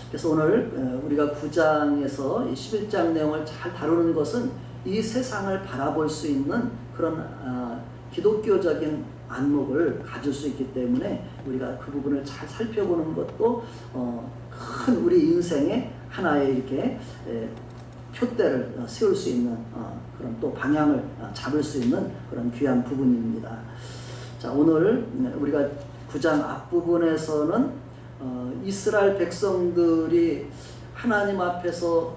그래서 오늘 우리가 9장에서 11장 내용을 잘 다루는 것은 이 세상을 바라볼 수 있는 그런 기독교적인 안목을 가질 수 있기 때문에 우리가 그 부분을 잘 살펴보는 것도 큰 우리 인생의 하나의 이렇게 표대를 세울 수 있는 그런 또 방향을 잡을 수 있는 그런 귀한 부분입니다. 자, 오늘 우리가 9장 앞부분에서는 이스라엘 백성들이 하나님 앞에서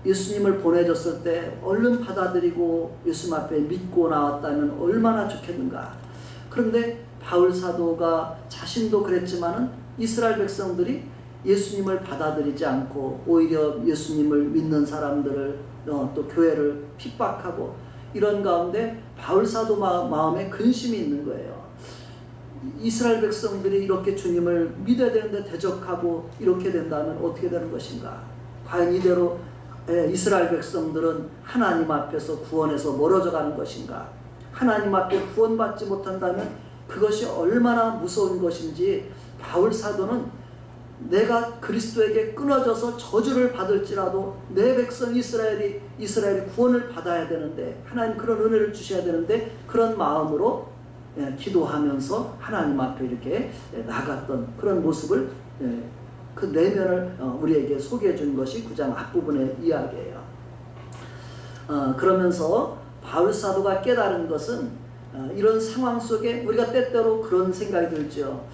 예수님을 보내줬을 때 얼른 받아들이고 예수님 앞에 믿고 나왔다면 얼마나 좋겠는가. 그런데 바울 사도가 자신도 그랬지만은 이스라엘 백성들이 예수님을 받아들이지 않고 오히려 예수님을 믿는 사람들을 또 교회를 핍박하고 이런 가운데 바울 사도 마음에 근심이 있는 거예요. 이스라엘 백성들이 이렇게 주님을 믿어야 되는데 대적하고 이렇게 된다면 어떻게 되는 것인가? 과연 이대로 이스라엘 백성들은 하나님 앞에서 구원에서 멀어져 가는 것인가? 하나님 앞에 구원받지 못한다면 그것이 얼마나 무서운 것인지 바울 사도는 내가 그리스도에게 끊어져서 저주를 받을지라도 내 백성 이스라엘이 구원을 받아야 되는데 하나님 그런 은혜를 주셔야 되는데 그런 마음으로 기도하면서 하나님 앞에 이렇게 나갔던 그런 모습을 그 내면을 우리에게 소개해 준 것이 9장 앞부분의 이야기예요. 그러면서 바울 사도가 깨달은 것은 이런 상황 속에 우리가 때때로 그런 생각이 들죠.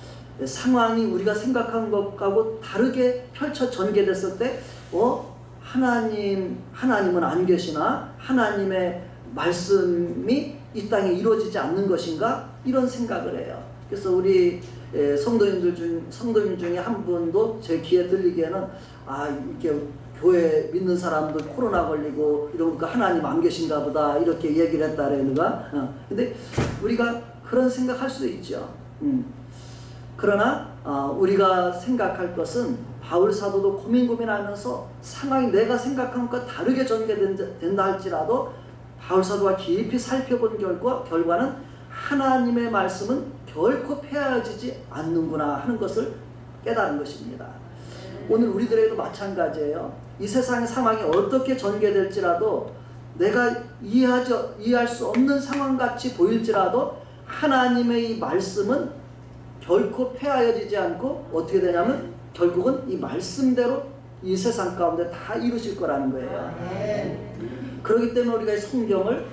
상황이 우리가 생각한 것하고 다르게 펼쳐 전개됐을 때 하나님은 안 계시나? 하나님의 말씀이 이 땅에 이루어지지 않는 것인가? 이런 생각을 해요. 그래서 우리 성도님 중에 한 분도 제 귀에 들리기에는 이렇게 교회 믿는 사람들 코로나 걸리고 이러니까 하나님 안 계신가 보다 이렇게 얘기를 했다라는가. 근데 우리가 그런 생각할 수도 있죠. 그러나 우리가 생각할 것은 바울 사도도 고민하면서 상황이 내가 생각한 것과 다르게 전개된다 할지라도 바울 사도가 깊이 살펴본 결과는 하나님의 말씀은 결코 폐하여지지 않는구나 하는 것을 깨달은 것입니다. 오늘 우리들에게도 마찬가지예요. 이 세상의 상황이 어떻게 전개될지라도 내가 이해할 수 없는 상황같이 보일지라도 하나님의 이 말씀은 결코 폐하여지지 않고 어떻게 되냐면 결국은 이 말씀대로 이 세상 가운데 다 이루실 거라는 거예요. 그렇기 때문에 우리가 이 성경을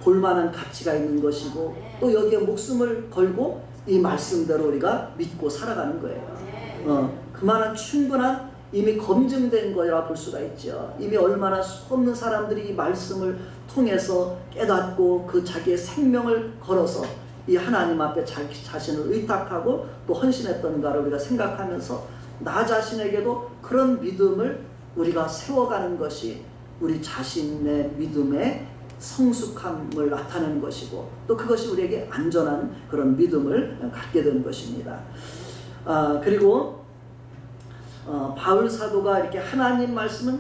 볼만한 가치가 있는 것이고 또 여기에 목숨을 걸고 이 말씀대로 우리가 믿고 살아가는 거예요. 그만한 충분한 이미 검증된 거라 볼 수가 있죠. 이미 얼마나 수없는 사람들이 이 말씀을 통해서 깨닫고 그 자기의 생명을 걸어서 이 하나님 앞에 자기 자신을 의탁하고 또 헌신했던가를 우리가 생각하면서 나 자신에게도 그런 믿음을 우리가 세워가는 것이 우리 자신의 믿음의 성숙함을 나타내는 것이고 또 그것이 우리에게 안전한 그런 믿음을 갖게 되는 것입니다. 그리고 바울 사도가 이렇게 하나님 말씀은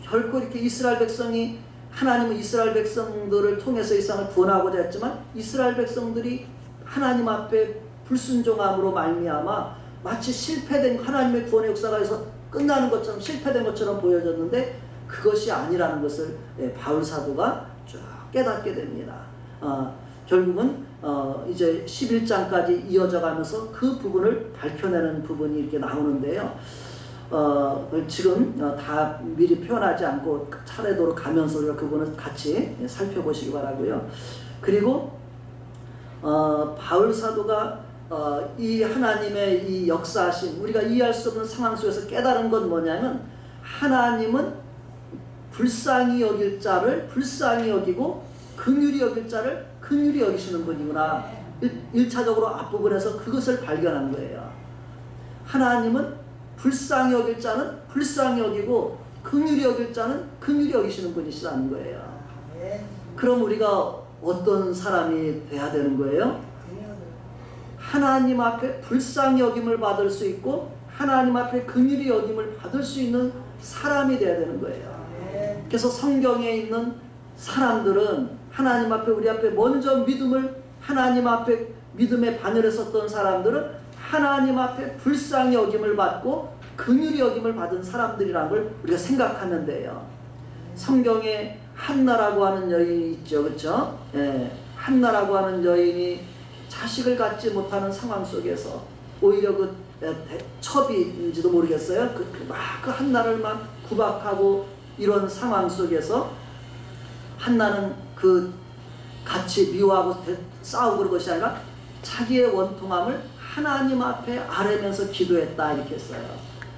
결코 이렇게 이스라엘 백성이 하나님은 이스라엘 백성들을 통해서 이 세상을 구원하고자 했지만 이스라엘 백성들이 하나님 앞에 불순종함으로 말미암아 마치 실패된 하나님의 구원의 역사가 해서 끝나는 것처럼 실패된 것처럼 보여졌는데 그것이 아니라는 것을 바울 사도가 쭉 깨닫게 됩니다. 결국은 이제 11장까지 이어져 가면서 그 부분을 밝혀내는 부분이 이렇게 나오는데요. 지금 다 미리 표현하지 않고 차례대로 가면서 우리가 그분을 같이 살펴보시기 바라고요. 그리고 바울 사도가 이 하나님의 이 역사하심 우리가 이해할 수 없는 상황 속에서 깨달은 건 뭐냐면 하나님은 불쌍히 여길 자를 불쌍히 여기고 긍휼히 여길 자를 긍휼히 여기시는 분이구나. 1차적으로 앞부분에서 그것을 발견한 거예요. 하나님은 불쌍히 여길 자는 불쌍히 여기고 긍휼히 여길 자는 긍휼히 여기시는 분이시라는 거예요. 그럼 우리가 어떤 사람이 돼야 되는 거예요? 하나님 앞에 불쌍히 여김을 받을 수 있고 하나님 앞에 긍휼히 여김을 받을 수 있는 사람이 돼야 되는 거예요. 그래서 성경에 있는 사람들은 하나님 앞에 우리 앞에 먼저 믿음을 하나님 앞에 믿음의 바늘에 섰던 사람들은 하나님 앞에 불쌍히 여김을 받고 긍휼히 여김을 받은 사람들이라는 걸 우리가 생각하면 돼요. 성경에 한나라고 하는 여인이 있죠, 그렇죠? 예, 한나라고 하는 여인이 자식을 갖지 못하는 상황 속에서 오히려 그 첩이인지도 모르겠어요. 그 한나를 막 구박하고 이런 상황 속에서 한나는 그 같이 미워하고 싸우고 그런 것이 아니라 자기의 원통함을 하나님 앞에 아뢰면서 기도했다 이렇게 했어요.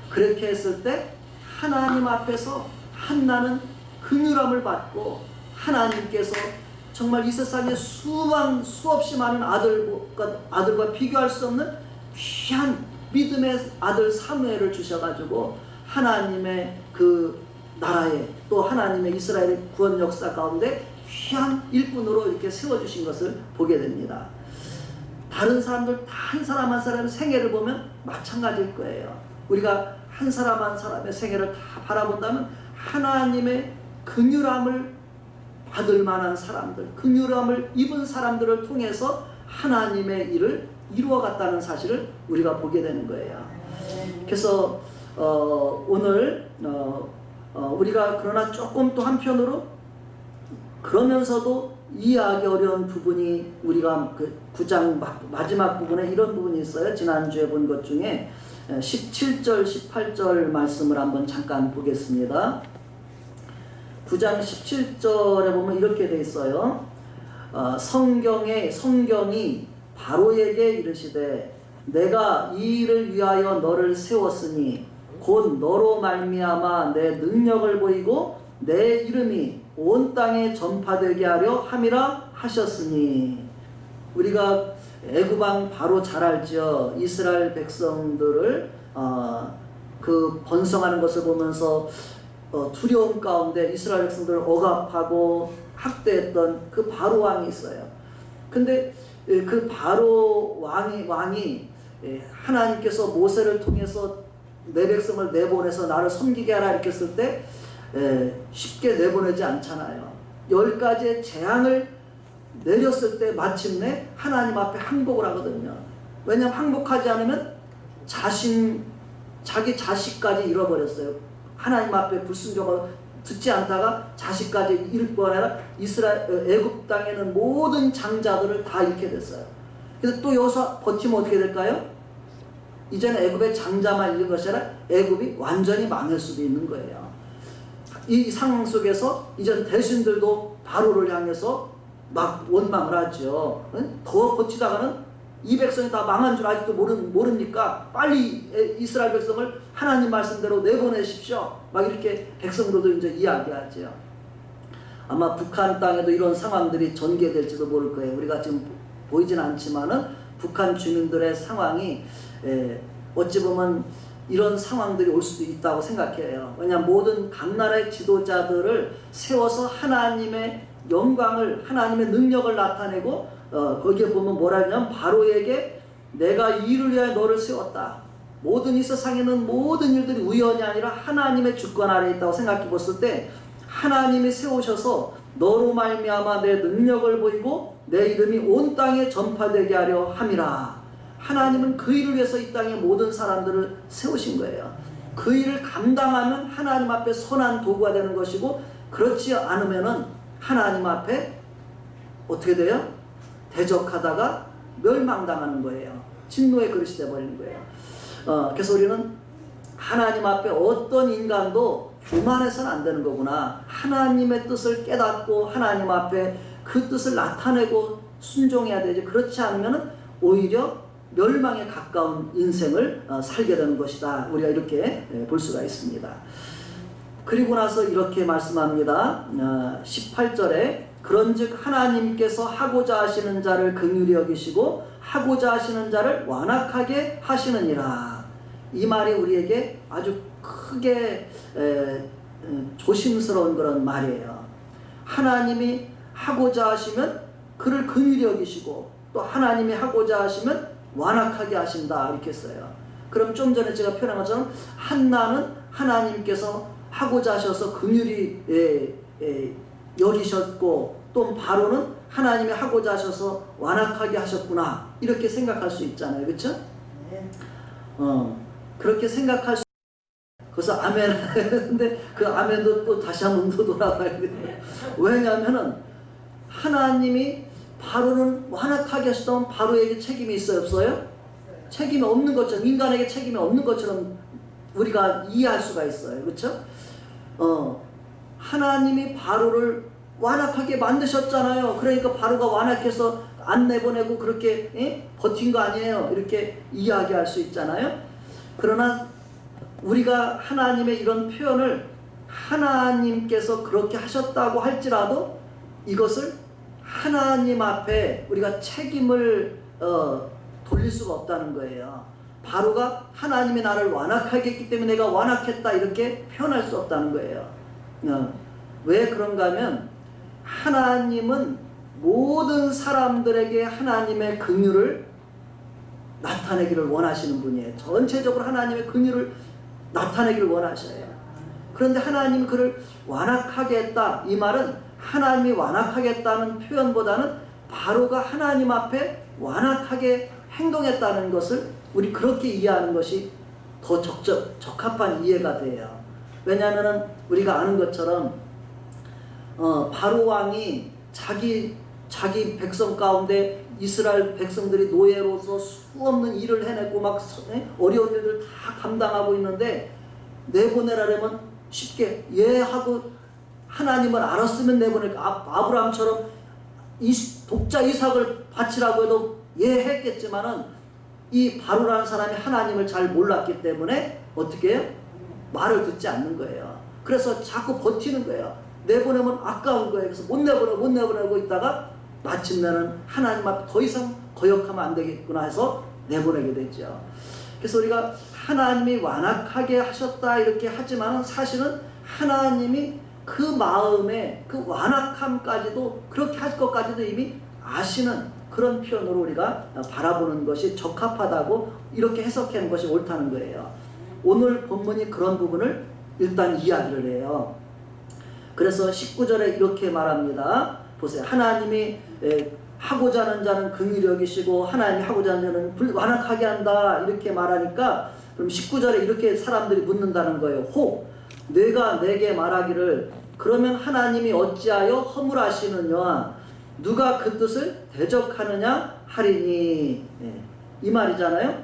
그렇게 했을 때 하나님 앞에서 한나는 긍휼함을 받고 하나님께서 정말 이 세상에 수없이 많은 아들과 비교할 수 없는 귀한 믿음의 아들 사무엘을 주셔가지고 하나님의 그 나라에 또 하나님의 이스라엘의 구원 역사 가운데 귀한 일꾼으로 이렇게 세워주신 것을 보게 됩니다. 다른 사람들 다 한 사람 한 사람의 생애를 보면 마찬가지일 거예요. 우리가 한 사람 한 사람의 생애를 다 바라본다면 하나님의 긍휼함을 받을 만한 사람들, 긍휼함을 입은 사람들을 통해서 하나님의 일을 이루어갔다는 사실을 우리가 보게 되는 거예요. 그래서 오늘 우리가 그러나 조금 또 한편으로 그러면서도 이해하기 어려운 부분이 우리가 그 9장 마지막 부분에 이런 부분이 있어요. 지난주에 본 것 중에 17절 18절 말씀을 한번 잠깐 보겠습니다. 9장 17절에 보면 이렇게 돼 있어요. 성경이 바로에게 이르시되 내가 이 일을 위하여 너를 세웠으니 곧 너로 말미암아 내 능력을 보이고 내 이름이 온 땅에 전파되게 하려 함이라 하셨으니. 우리가 애굽왕 바로 잘 알죠. 이스라엘 백성들을 그 번성하는 것을 보면서 두려움 가운데 이스라엘 백성들을 억압하고 학대했던 그 바로 왕이 있어요. 근데 그 바로 왕이 하나님께서 모세를 통해서 내 백성을 내보내서 나를 섬기게 하라 이렇게 했을 때 쉽게 내보내지 않잖아요. 10가지의 재앙을 내렸을 때 마침내 하나님 앞에 항복을 하거든요. 왜냐하면 항복하지 않으면 자기 자식까지 잃어버렸어요. 하나님 앞에 불순종하고 듣지 않다가 자식까지 잃을 뿐 아니라 애굽 땅에는 모든 장자들을 다 잃게 됐어요. 그래서 또 여기서 버티면 어떻게 될까요? 이제는 애굽의 장자만 잃는 것이 아니라 애굽이 완전히 망할 수도 있는 거예요. 이 상황 속에서 이전 대신들도 바로를 향해서 막 원망을 하죠. 더 버티다가는 이 백성이 다 망한 줄 아직도 모릅니까? 빨리 이스라엘 백성을 하나님 말씀대로 내보내십시오. 막 이렇게 백성들도 이제 이야기하죠. 아마 북한 땅에도 이런 상황들이 전개될지도 모를 거예요. 우리가 지금 보이진 않지만은 북한 주민들의 상황이 어찌 보면 이런 상황들이 올 수도 있다고 생각해요. 왜냐하면 모든 각 나라의 지도자들을 세워서 하나님의 영광을, 하나님의 능력을 나타내고 거기에 보면 뭐라 하냐면 바로에게 내가 이 일을 위하여 너를 세웠다. 모든 이 세상에는 모든 일들이 우연이 아니라 하나님의 주권 아래에 있다고 생각해 봤을 때 하나님이 세우셔서 너로 말미암아 내 능력을 보이고 내 이름이 온 땅에 전파되게 하려 함이라. 하나님은 그 일을 위해서 이 땅의 모든 사람들을 세우신 거예요. 그 일을 감당하면 하나님 앞에 선한 도구가 되는 것이고 그렇지 않으면은 하나님 앞에 어떻게 돼요? 대적하다가 멸망당하는 거예요. 진노의 그릇이 되어버리는 거예요. 그래서 우리는 하나님 앞에 어떤 인간도 교만해서는 안 되는 거구나. 하나님의 뜻을 깨닫고 하나님 앞에 그 뜻을 나타내고 순종해야 되지. 그렇지 않으면 오히려 멸망에 가까운 인생을 살게 되는 것이다. 우리가 이렇게 볼 수가 있습니다. 그리고 나서 이렇게 말씀합니다. 18절에 그런즉 하나님께서 하고자 하시는 자를 긍휼히 여기시고 하고자 하시는 자를 완악하게 하시느니라. 이 말이 우리에게 아주 크게 조심스러운 그런 말이에요. 하나님이 하고자 하시면 그를 긍휼히 여기시고 또 하나님이 하고자 하시면 완악하게 하신다 이렇게 했어요. 그럼 좀 전에 제가 표현한 것처럼 한나는 하나님께서 하고자 하셔서 긍휼히 여기셨고 또 바로는 하나님이 하고자 하셔서 완악하게 하셨구나 이렇게 생각할 수 있잖아요. 그렇죠? 그렇게 생각할 수 그래서 아멘 했는데 그 아멘도 또 다시 한번 더 돌아가야 돼요. 왜냐하면은 하나님이 바로는 완악하게 하시던 바로에게 책임이 있어요, 없어요? 책임이 없는 것처럼, 인간에게 책임이 없는 것처럼 우리가 이해할 수가 있어요. 그렇죠? 하나님이 바로를 완악하게 만드셨잖아요. 그러니까 바로가 완악해서 안 내보내고 그렇게 버틴 거 아니에요. 이렇게 이야기할 수 있잖아요. 그러나 우리가 하나님의 이런 표현을 하나님께서 그렇게 하셨다고 할지라도 이것을 하나님 앞에 우리가 책임을 돌릴 수가 없다는 거예요. 바로가 하나님이 나를 완악하게 했기 때문에 내가 완악했다 이렇게 표현할 수 없다는 거예요. 왜 그런가 하면 하나님은 모든 사람들에게 하나님의 긍휼을 나타내기를 원하시는 분이에요. 전체적으로 하나님의 긍휼을 나타내기를 원하셔요. 그런데 하나님이 그를 완악하게 했다. 이 말은 하나님이 완악하게 했다는 표현보다는 바로가 하나님 앞에 완악하게 행동했다는 것을 우리 그렇게 이해하는 것이 더 적합한 이해가 돼요. 왜냐하면 우리가 아는 것처럼 바로 왕이 자기 백성 가운데 이스라엘 백성들이 노예로서 수없는 일을 해냈고 막 어려운 일들 다 감당하고 있는데 내보내라면 쉽게 하고 하나님을 알았으면 내보낼까. 아브라함처럼 독자 이삭을 바치라고 해도 했겠지만은 이 바로라는 사람이 하나님을 잘 몰랐기 때문에 어떻게 해요? 말을 듣지 않는 거예요. 그래서 자꾸 버티는 거예요. 내보내면 아까운 거예요. 그래서 못 내보내고 있다가 마침내는 하나님 앞에 더 이상 거역하면 안 되겠구나 해서 내보내게 되죠. 그래서 우리가 하나님이 완악하게 하셨다 이렇게 하지만 사실은 하나님이 그 마음에 그 완악함까지도 그렇게 할 것까지도 이미 아시는 그런 표현으로 우리가 바라보는 것이 적합하다고 이렇게 해석하는 것이 옳다는 거예요. 오늘 본문이 그런 부분을 일단 이야기를 해요. 그래서 19절에 이렇게 말합니다. 보세요. 하나님이 하고자 하는 자는 긍휼히 여기시고 하나님이 하고자 하는 자는 완악하게 한다 이렇게 말하니까 그럼 19절에 이렇게 사람들이 묻는다는 거예요. 혹 내가 내게 말하기를 그러면 하나님이 어찌하여 허물하시느냐 누가 그 뜻을 대적하느냐 하리니 이 말이잖아요.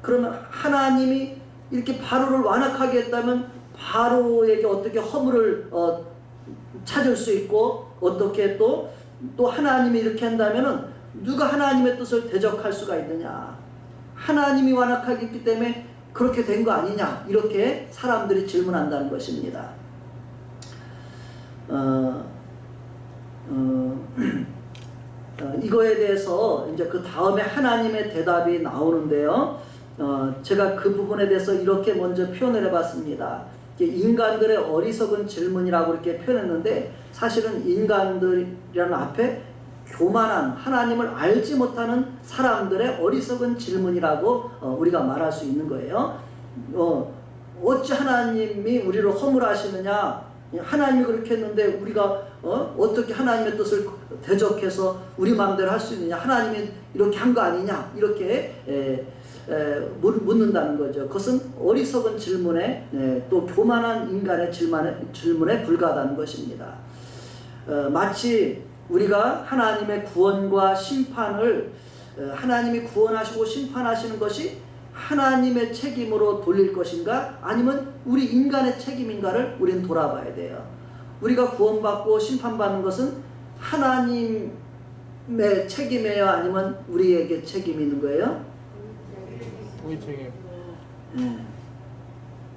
그러면 하나님이 이렇게 바로를 완악하게 했다면 바로에게 어떻게 허물을 찾을 수 있고 어떻게 또 하나님이 이렇게 한다면은 누가 하나님의 뜻을 대적할 수가 있느냐. 하나님이 완악하게 했기 때문에 그렇게 된 거 아니냐. 이렇게 사람들이 질문한다는 것입니다. 이거에 대해서 이제 그 다음에 하나님의 대답이 나오는데요. 제가 그 부분에 대해서 이렇게 먼저 표현을 해봤습니다. 인간들의 어리석은 질문이라고 이렇게 표현했는데 사실은 인간들이라는 앞에 교만한 하나님을 알지 못하는 사람들의 어리석은 질문이라고 우리가 말할 수 있는 거예요. 어찌 하나님이 우리를 허물하시느냐. 하나님이 그렇게 했는데 우리가 어떻게 하나님의 뜻을 대적해서 우리 마음대로 할 수 있느냐. 하나님이 이렇게 한 거 아니냐. 이렇게 묻는다는 거죠. 그것은 어리석은 질문에 또 교만한 인간의 질문에 불과하다는 것입니다. 마치 우리가 하나님의 구원과 심판을 하나님이 구원하시고 심판하시는 것이 하나님의 책임으로 돌릴 것인가 아니면 우리 인간의 책임인가를 우리는 돌아봐야 돼요. 우리가 구원받고 심판받는 것은 하나님의 책임이에요? 아니면 우리에게 책임이 있는 거예요? 우리 책임.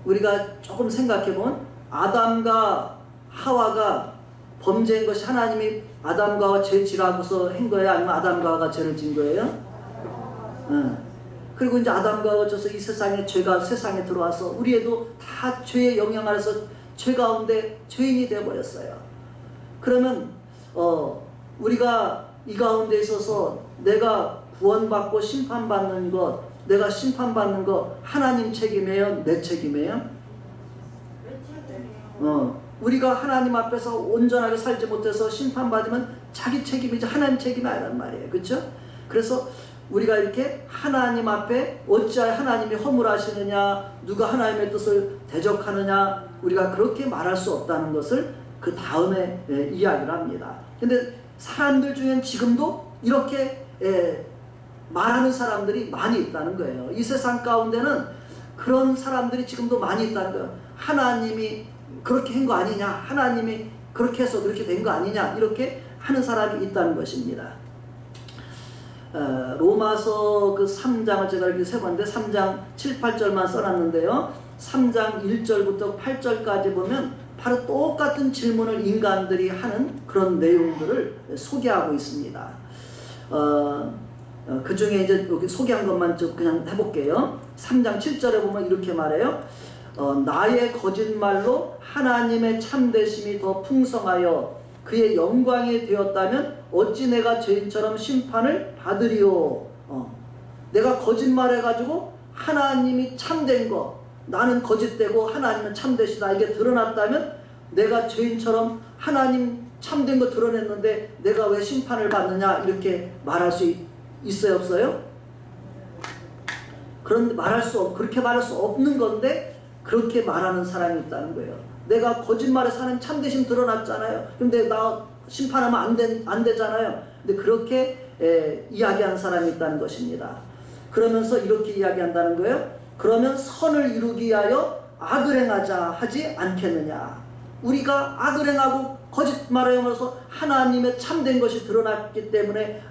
우리가 조금 생각해보면 아담과 하와가 범죄한 것이 하나님이 아담과 하와 죄 지라고서 한 거예요? 아니면 아담과 하와가 죄를 진 거예요? 그리고 이제 아담과 하와 어쩌서 이 세상에 죄가 세상에 들어와서 우리에도 다 죄의 영향 아래서 죄 가운데 죄인이 되어버렸어요. 그러면 우리가 이 가운데 있어서 내가 구원받고 심판받는 것, 내가 심판받는 거 하나님 책임이에요? 내 책임이에요? 우리가 하나님 앞에서 온전하게 살지 못해서 심판받으면 자기 책임이지 하나님 책임이 아니란 말이에요. 그렇죠? 그래서 우리가 이렇게 하나님 앞에 어찌하여 하나님이 허물하시느냐, 누가 하나님의 뜻을 대적하느냐, 우리가 그렇게 말할 수 없다는 것을 그 다음에 이야기를 합니다. 근데 사람들 중엔 지금도 이렇게 말하는 사람들이 많이 있다는 거예요. 이 세상 가운데는 그런 사람들이 지금도 많이 있다는 거예요. 하나님이 그렇게 한 거 아니냐, 하나님이 그렇게 해서 그렇게 된 거 아니냐, 이렇게 하는 사람이 있다는 것입니다. 로마서 그 3장을 제가 이렇게 세봤는데 3장 7, 8절만 써놨는데요. 3장 1절부터 8절까지 보면 바로 똑같은 질문을 인간들이 하는 그런 내용들을 소개하고 있습니다. 그 중에 이제 여기 소개한 것만 좀 그냥 해볼게요. 3장 7절에 보면 이렇게 말해요. 나의 거짓말로 하나님의 참되심이 더 풍성하여 그의 영광이 되었다면 어찌 내가 죄인처럼 심판을 받으리요. 내가 거짓말해가지고 하나님이 참된 거, 나는 거짓되고 하나님은 참되시다, 이게 드러났다면 내가 죄인처럼 하나님 참된 거 드러냈는데 내가 왜 심판을 받느냐, 이렇게 말할 수 있어요, 없어요? 그런데 그렇게 말할 수 없는 건데 그렇게 말하는 사람이 있다는 거예요. 내가 거짓말해서 하나님 참되심 드러났잖아요. 근데 나 심판하면 안 되잖아요. 근데 그렇게 이야기하는 사람이 있다는 것입니다. 그러면서 이렇게 이야기한다는 거예요. 그러면 선을 이루기 위하여 악을 행하자 하지 않겠느냐. 우리가 악을 행하고 거짓말을 하면서 하나님의 참된 것이 드러났기 때문에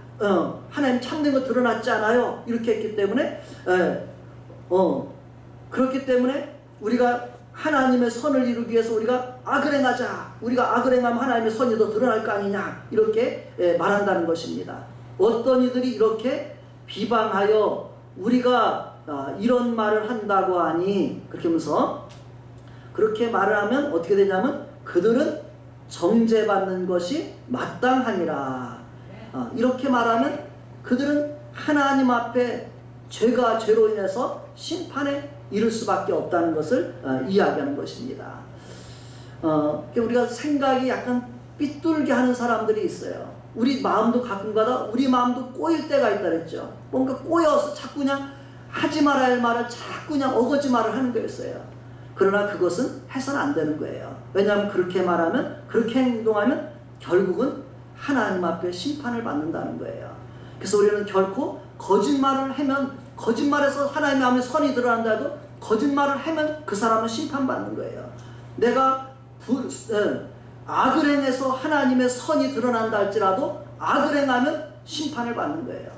하나님 참된 거 드러났지 않아요. 이렇게 했기 때문에 그렇기 때문에 우리가 하나님의 선을 이루기 위해서 우리가 악을 행하자. 우리가 악을 행하면 하나님의 선이 더 드러날 거 아니냐. 이렇게 말한다는 것입니다. 어떤 이들이 이렇게 비방하여 우리가 이런 말을 한다고 하니, 그렇게 하면서 그렇게 말을 하면 어떻게 되냐면 그들은 정죄받는 것이 마땅하니라. 이렇게 말하면 그들은 하나님 앞에 죄가 죄로 인해서 심판에 이를 수밖에 없다는 것을 이야기하는 것입니다. 우리가 생각이 약간 삐뚤게 하는 사람들이 있어요. 우리 마음도 가끔가다 우리 마음도 꼬일 때가 있다 그랬죠. 뭔가 꼬여서 자꾸 그냥 하지 말아야 할 말을 자꾸 그냥 어거지 말을 하는 거였어요. 그러나 그것은 해서는 안 되는 거예요. 왜냐하면 그렇게 말하면, 그렇게 행동하면 결국은 하나님 앞에 심판을 받는다는 거예요. 그래서 우리는 결코 거짓말을 하면, 거짓말에서 하나님 앞에 선이 드러난다 해도 거짓말을 하면 그 사람은 심판받는 거예요. 내가 악을 행해서 하나님의 선이 드러난다 할지라도 악을 행하면 심판을 받는 거예요.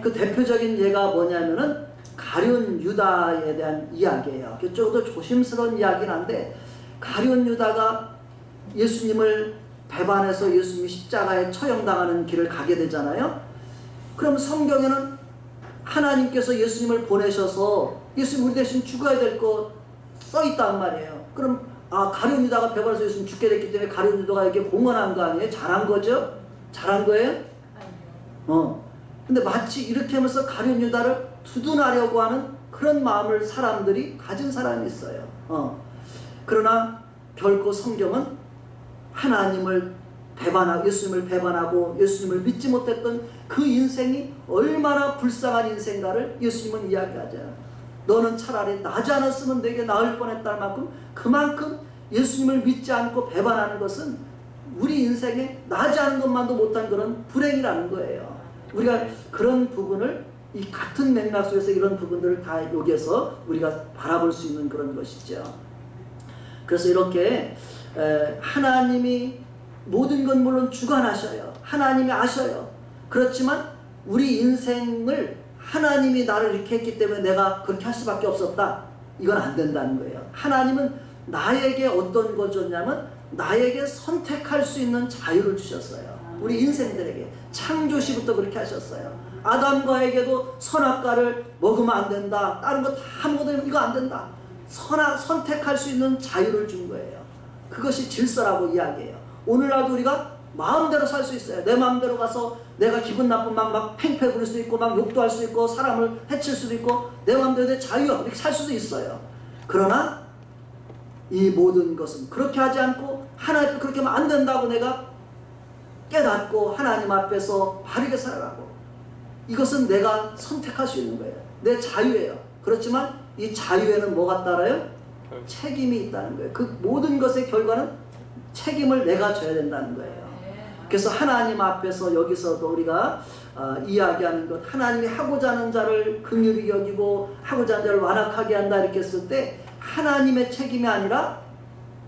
그 대표적인 예가 뭐냐면은 가룟 유다에 대한 이야기예요. 조금 더 조심스러운 이야기긴 한데, 가룟 유다가 예수님을 배반해서 예수님이 십자가에 처형당하는 길을 가게 되잖아요. 그럼 성경에는 하나님께서 예수님을 보내셔서 예수님 우리 대신 죽어야 될 거 써있단 말이에요. 그럼 가룟 유다가 배반해서 예수님 죽게 됐기 때문에 가룟 유다가 이렇게 공헌한 거 아니에요? 잘한 거죠? 잘한 거예요? 근데 마치 이렇게 하면서 가룟 유다를 두둔하려고 하는 그런 마음을 사람들이 가진 사람이 있어요. 그러나 결코 성경은 하나님을 배반하고 예수님을 배반하고 예수님을 믿지 못했던 그 인생이 얼마나 불쌍한 인생가를 예수님은 이야기하죠. 너는 차라리 나지 않았으면 내게 나을 뻔했다는 만큼, 그만큼 예수님을 믿지 않고 배반하는 것은 우리 인생에 나지 않은 것만도 못한 그런 불행이라는 거예요. 우리가 그런 부분을, 이 같은 맥락 속에서 이런 부분들을 다 여기에서 우리가 바라볼 수 있는 그런 것이죠. 그래서 이렇게 하나님이 모든 건 물론 주관하셔요. 하나님이 아셔요. 그렇지만 우리 인생을 하나님이 나를 이렇게 했기 때문에 내가 그렇게 할 수밖에 없었다, 이건 안 된다는 거예요. 하나님은 나에게 어떤 거 줬냐면 나에게 선택할 수 있는 자유를 주셨어요. 우리 인생들에게 창조시부터 그렇게 하셨어요. 아담과에게도 선악과를 먹으면 안 된다, 다른 거 다 먹어도 이거 안 된다, 선택할 수 있는 자유를 준 거예요. 그것이 질서라고 이야기해요. 오늘날도 우리가 마음대로 살 수 있어요. 내 마음대로 가서 내가 기분 나쁜 막 팽팽 부릴 수도 있고, 막 욕도 할 수 있고, 사람을 해칠 수도 있고, 내 마음대로 내 자유야, 이렇게 살 수도 있어요. 그러나 이 모든 것은 그렇게 하지 않고 하나님 앞에 그렇게 하면 안 된다고 내가 깨닫고 하나님 앞에서 바르게 살아가고, 이것은 내가 선택할 수 있는 거예요. 내 자유예요. 그렇지만 이 자유에는 뭐가 따라요? 책임이 있다는 거예요. 그 모든 것의 결과는 책임을 내가 져야 된다는 거예요. 그래서 하나님 앞에서 여기서도 우리가 이야기하는 것, 하나님이 하고자 하는 자를 긍휼히 여기고 하고자 하는 자를 완악하게 한다 이렇게 했을 때 하나님의 책임이 아니라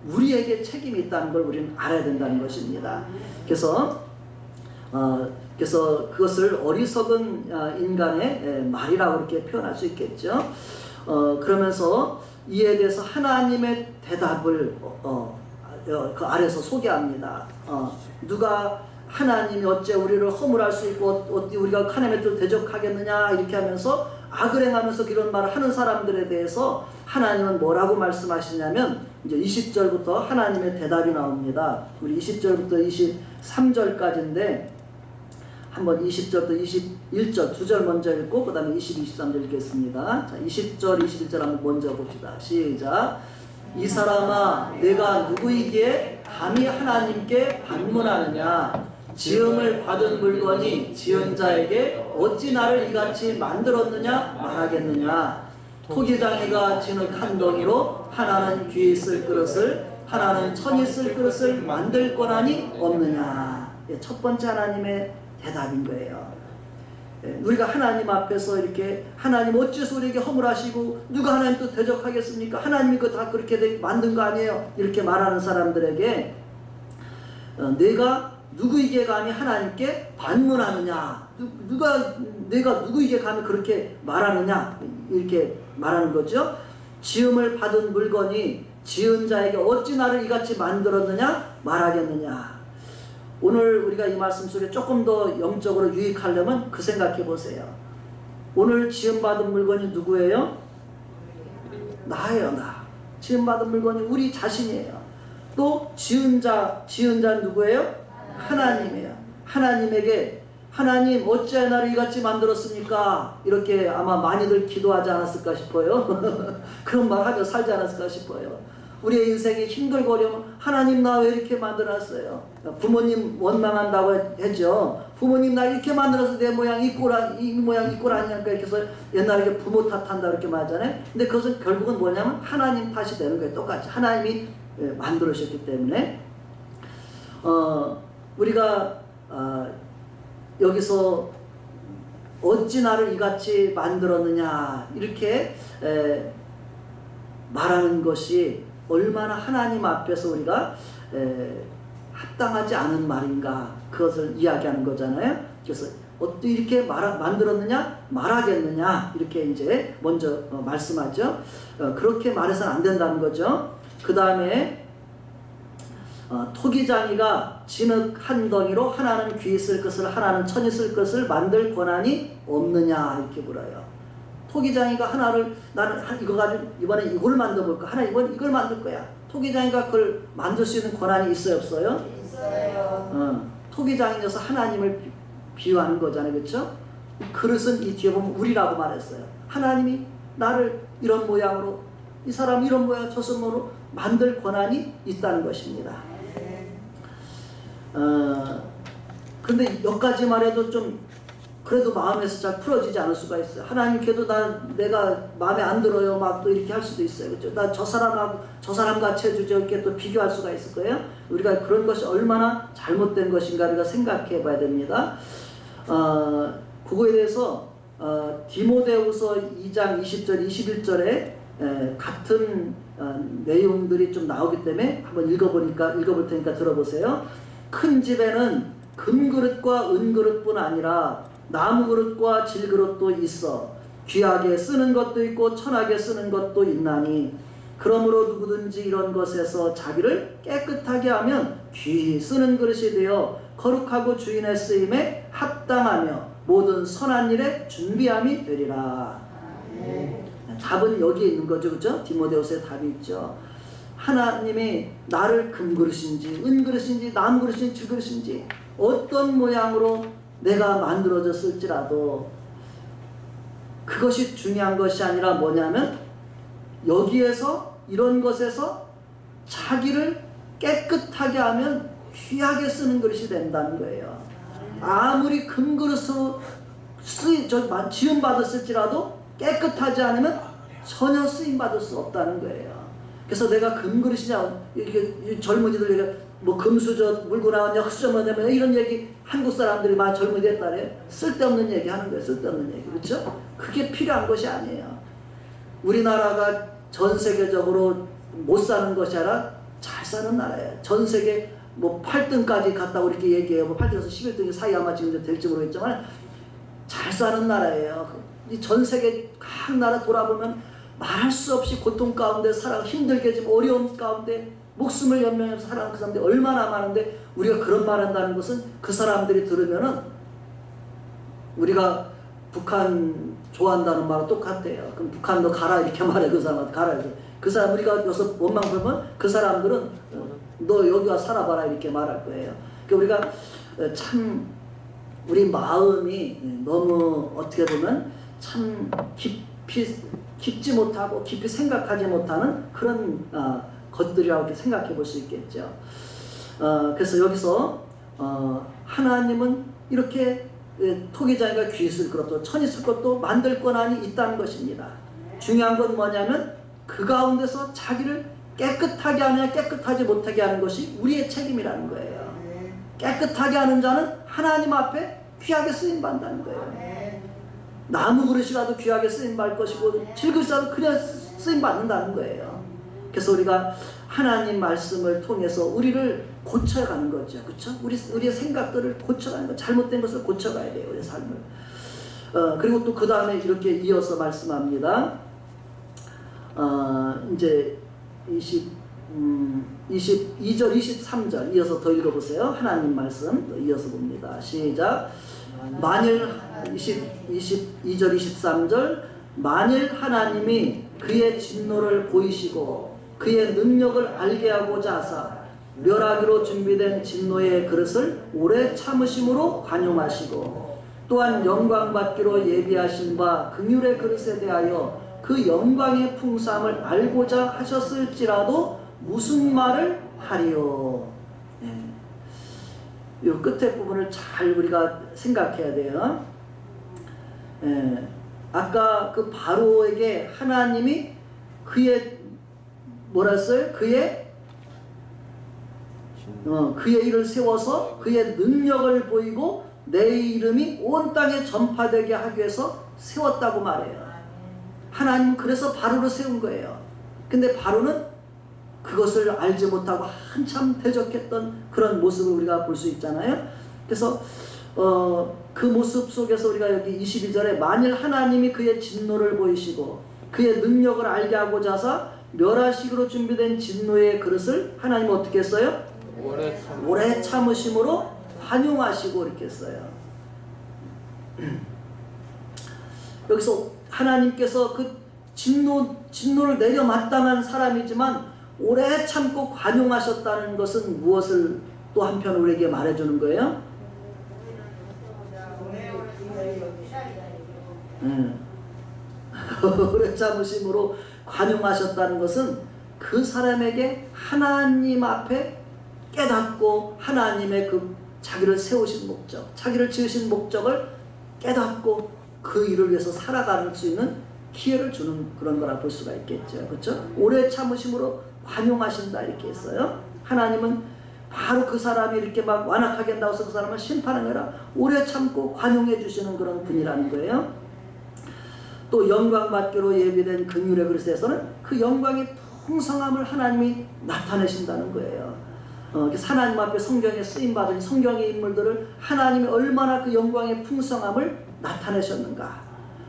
우리에게 책임이 있다는 걸 우리는 알아야 된다는 것입니다. 그래서 그것을 어리석은 인간의 말이라고 이렇게 표현할 수 있겠죠. 그러면서 이에 대해서 하나님의 대답을 그 아래서 소개합니다. 누가 하나님이 어째 우리를 허물할 수 있고 어찌 우리가 하나님의 뜻을 대적하겠느냐 이렇게 하면서 악을 행하면서 그런 말을 하는 사람들에 대해서 하나님은 뭐라고 말씀하시냐면 이제 20절부터 하나님의 대답이 나옵니다. 우리 20절부터 23절까지인데 한번 20절부터 21절 두 절 먼저 읽고 그 다음에 22, 23절 읽겠습니다. 자, 20절, 21절 한번 먼저 봅시다. 시작. 이 사람아 내가 누구이기에 감히 하나님께 반문하느냐. 지음을 받은 물건이 지은 자에게 어찌 나를 이같이 만들었느냐 말하겠느냐. 토기장이가 진흙 한 덩이로 하나는 귀에 쓸 그릇을 하나는 천이 쓸 그릇을 만들 권한이 없느냐. 첫 번째 하나님의 대답인 거예요. 우리가 하나님 앞에서 이렇게 하나님 어째서 우리에게 허물하시고 누가 하나님 또 대적하겠습니까? 하나님이 그거 다 그렇게 만든 거 아니에요? 이렇게 말하는 사람들에게 내가 누구에게 감히 하나님께 반문하느냐? 내가 누구에게 감히 그렇게 말하느냐? 이렇게 말하는 거죠. 지음을 받은 물건이 지은 자에게 어찌 나를 이같이 만들었느냐? 말하겠느냐? 오늘 우리가 이 말씀 속에 조금 더 영적으로 유익하려면 그 생각해 보세요. 오늘 지음받은 물건이 누구예요? 나예요, 나. 지음받은 물건이 우리 자신이에요. 또 지은 자는 누구예요? 하나님이에요. 하나님에게 하나님 어찌 나를 이같이 만들었습니까? 이렇게 아마 많이들 기도하지 않았을까 싶어요. 그런 말 하며 살지 않았을까 싶어요. 우리의 인생이 힘들고 어려우면 하나님 나 왜 이렇게 만들었어요? 부모님 원망한다고 했죠. 부모님 나 이렇게 만들어서 내 모양 이 모양 이 꼴 아니니까 이렇게 해서 옛날에 부모 탓한다 이렇게 말하잖아요. 근데 그것은 결국은 뭐냐면 하나님 탓이 되는 거예요. 똑같이 하나님이 만들으셨기 때문에 우리가 여기서 어찌 나를 이같이 만들었느냐 이렇게 말하는 것이 얼마나 하나님 앞에서 우리가 합당하지 않은 말인가 그것을 이야기하는 거잖아요. 그래서 어떻게 이렇게 만들었느냐 말하겠느냐 이렇게 이제 먼저 말씀하죠. 그렇게 말해서는 안 된다는 거죠. 그 다음에 토기장이가 진흙 한 덩이로 하나는 귀 쓸 것을 하나는 천이 쓸 것을 만들 권한이 없느냐 이렇게 물어요. 토기장이가 하나를 나는 이거 가지고 이번에 이걸 만들어 볼까? 하나 이걸 만들 거야. 토기장이가 그걸 만들 수 있는 권한이 있어요, 없어요? 있어요. 토기장이어서 하나님을 비유하는 거잖아요, 그렇죠? 그릇은 이 뒤에 보면 우리라고 말했어요. 하나님이 나를 이런 모양으로 이 사람 이런 모양 저 손으로 만들 권한이 있다는 것입니다. 근데 여기까지만 해도 좀 그래도 마음에서 잘 풀어지지 않을 수가 있어요. 하나님께도 내가 마음에 안 들어요. 막 또 이렇게 할 수도 있어요. 그렇죠? 나 저 사람 같이 해주죠. 이렇게 또 비교할 수가 있을 거예요. 우리가 그런 것이 얼마나 잘못된 것인가 우리가 생각해 봐야 됩니다. 그거에 대해서 디모데후서 2장 20절 21절에 같은 내용들이 좀 나오기 때문에 한번 읽어볼 테니까 들어보세요. 큰 집에는 금그릇과 은그릇뿐 아니라 나무그릇과 질그릇도 있어 귀하게 쓰는 것도 있고 천하게 쓰는 것도 있나니 그러므로 누구든지 이런 것에서 자기를 깨끗하게 하면 귀히 쓰는 그릇이 되어 거룩하고 주인의 쓰임에 합당하며 모든 선한 일에 준비함이 되리라. 답은 여기에 있는 거죠, 그렇죠? 디모데후서에 답이 있죠. 하나님이 나를 금그릇인지 은그릇인지 나무그릇인지 질그릇인지 어떤 모양으로 내가 만들어졌을지라도 그것이 중요한 것이 아니라 뭐냐면 여기에서 이런 것에서 자기를 깨끗하게 하면 귀하게 쓰는 그릇이 된다는 거예요. 아무리 금그릇으로 지음 받았을지라도 깨끗하지 않으면 전혀 쓰임 받을 수 없다는 거예요. 그래서 내가 금그릇이냐, 이렇게 젊은이들 뭐 금수저 물고 나왔냐, 흑수저 뭐냐면 이런 얘기 한국 사람들이 많이 젊은이 됐다래. 쓸데없는 얘기 하는 거예요. 쓸데없는 얘기. 그렇죠? 그게 필요한 것이 아니에요. 우리나라가 전 세계적으로 못 사는 것이 아니라 잘 사는 나라예요. 전 세계 뭐 8등까지 갔다고 이렇게 얘기해요. 뭐 8등에서 11등 사이 아마 지금 될지 모르겠지만 잘 사는 나라예요. 이 전 세계 각 나라 돌아보면 말할 수 없이 고통 가운데 살아 힘들게 지금 어려움 가운데 목숨을 연명해서 살아가는 그 사람들이 얼마나 많은데 우리가 그런 말 한다는 것은 그 사람들이 들으면은 우리가 북한 좋아한다는 말은 똑같대요. 그럼 북한도 가라 이렇게 말해. 그 사람한테 가라 이렇게. 그 사람 우리가 여기서 원망 보면 그 사람들은 너 여기 와 살아봐라 이렇게 말할 거예요. 그러니까 우리가 참 우리 마음이 너무 어떻게 보면 참 깊지 못하고 깊이 생각하지 못하는 그런 것들이라고 이렇게 생각해 볼 수 있겠죠. 그래서 여기서 하나님은 이렇게 토기장이가 귀 있을 것도 천 있을 것도 만들 권한이 있다는 것입니다. 중요한 건 뭐냐면 그 가운데서 자기를 깨끗하게 하느냐 깨끗하지 못하게 하는 것이 우리의 책임이라는 거예요. 깨끗하게 하는 자는 하나님 앞에 귀하게 쓰임받는다는 거예요. 나무 그릇이라도 귀하게 쓰임받을 것이고 질그릇이라도 그냥 쓰임받는다는 거예요. 그래서 우리가 하나님 말씀을 통해서 우리를 고쳐가는 거죠. 그렇죠? 우리의 생각들을 고쳐가는 거, 잘못된 것을 고쳐가야 돼요. 우리의 삶을. 그리고 또 그 다음에 이렇게 이어서 말씀합니다. 이제 22절, 23절 이어서 더 읽어보세요. 하나님 말씀 이어서 봅니다. 시작. 만일 22절, 23절 만일 하나님이 그의 진노를 보이시고 그의 능력을 알게 하고자 하사 멸하기로 준비된 진노의 그릇을 오래 참으심으로 관용하시고 또한 영광받기로 예비하신 바 긍휼의 그릇에 대하여 그 영광의 풍성함을 알고자 하셨을지라도 무슨 말을 하리요. 이 끝에 부분을 잘 우리가 생각해야 돼요. 아까 그 바로에게 하나님이 그의 뭐라 했어요? 그의 일을 세워서 그의 능력을 보이고 내 이름이 온 땅에 전파되게 하기 위해서 세웠다고 말해요. 하나님은 그래서 바로를 세운 거예요. 근데 바로는 그것을 알지 못하고 한참 대적했던 그런 모습을 우리가 볼 수 있잖아요. 그래서 그 모습 속에서 우리가 여기 22절에 만일 하나님이 그의 진노를 보이시고 그의 능력을 알게 하고자 하사 멸하시기로 준비된 진노의 그릇을 하나님은 어떻게 했어요? 오래 참으심으로 관용하시고 이렇게 했어요. 여기서 하나님께서 그 진노를 내려 마땅한 사람이지만 오래 참고 관용하셨다는 것은 무엇을 또 한편 우리에게 말해주는 거예요? 오래 참으심으로 관용하셨다는 것은 그 사람에게 하나님 앞에 깨닫고 하나님의 그 자기를 세우신 목적, 자기를 지으신 목적을 깨닫고 그 일을 위해서 살아갈 수 있는 기회를 주는 그런 거라 볼 수가 있겠죠. 그렇죠? 오래 참으심으로 관용하신다 이렇게 했어요. 하나님은 바로 그 사람이 이렇게 막 완악하게 한다고 해서 그 사람을 심판한 게 아니라 오래 참고 관용해 주시는 그런 분이라는 거예요. 또 영광 받기로 예비된 긍휼의 그릇에서는 그 영광의 풍성함을 하나님이 나타내신다는 거예요. 하나님 앞에 성경에 쓰임받은 성경의 인물들을 하나님이 얼마나 그 영광의 풍성함을 나타내셨는가.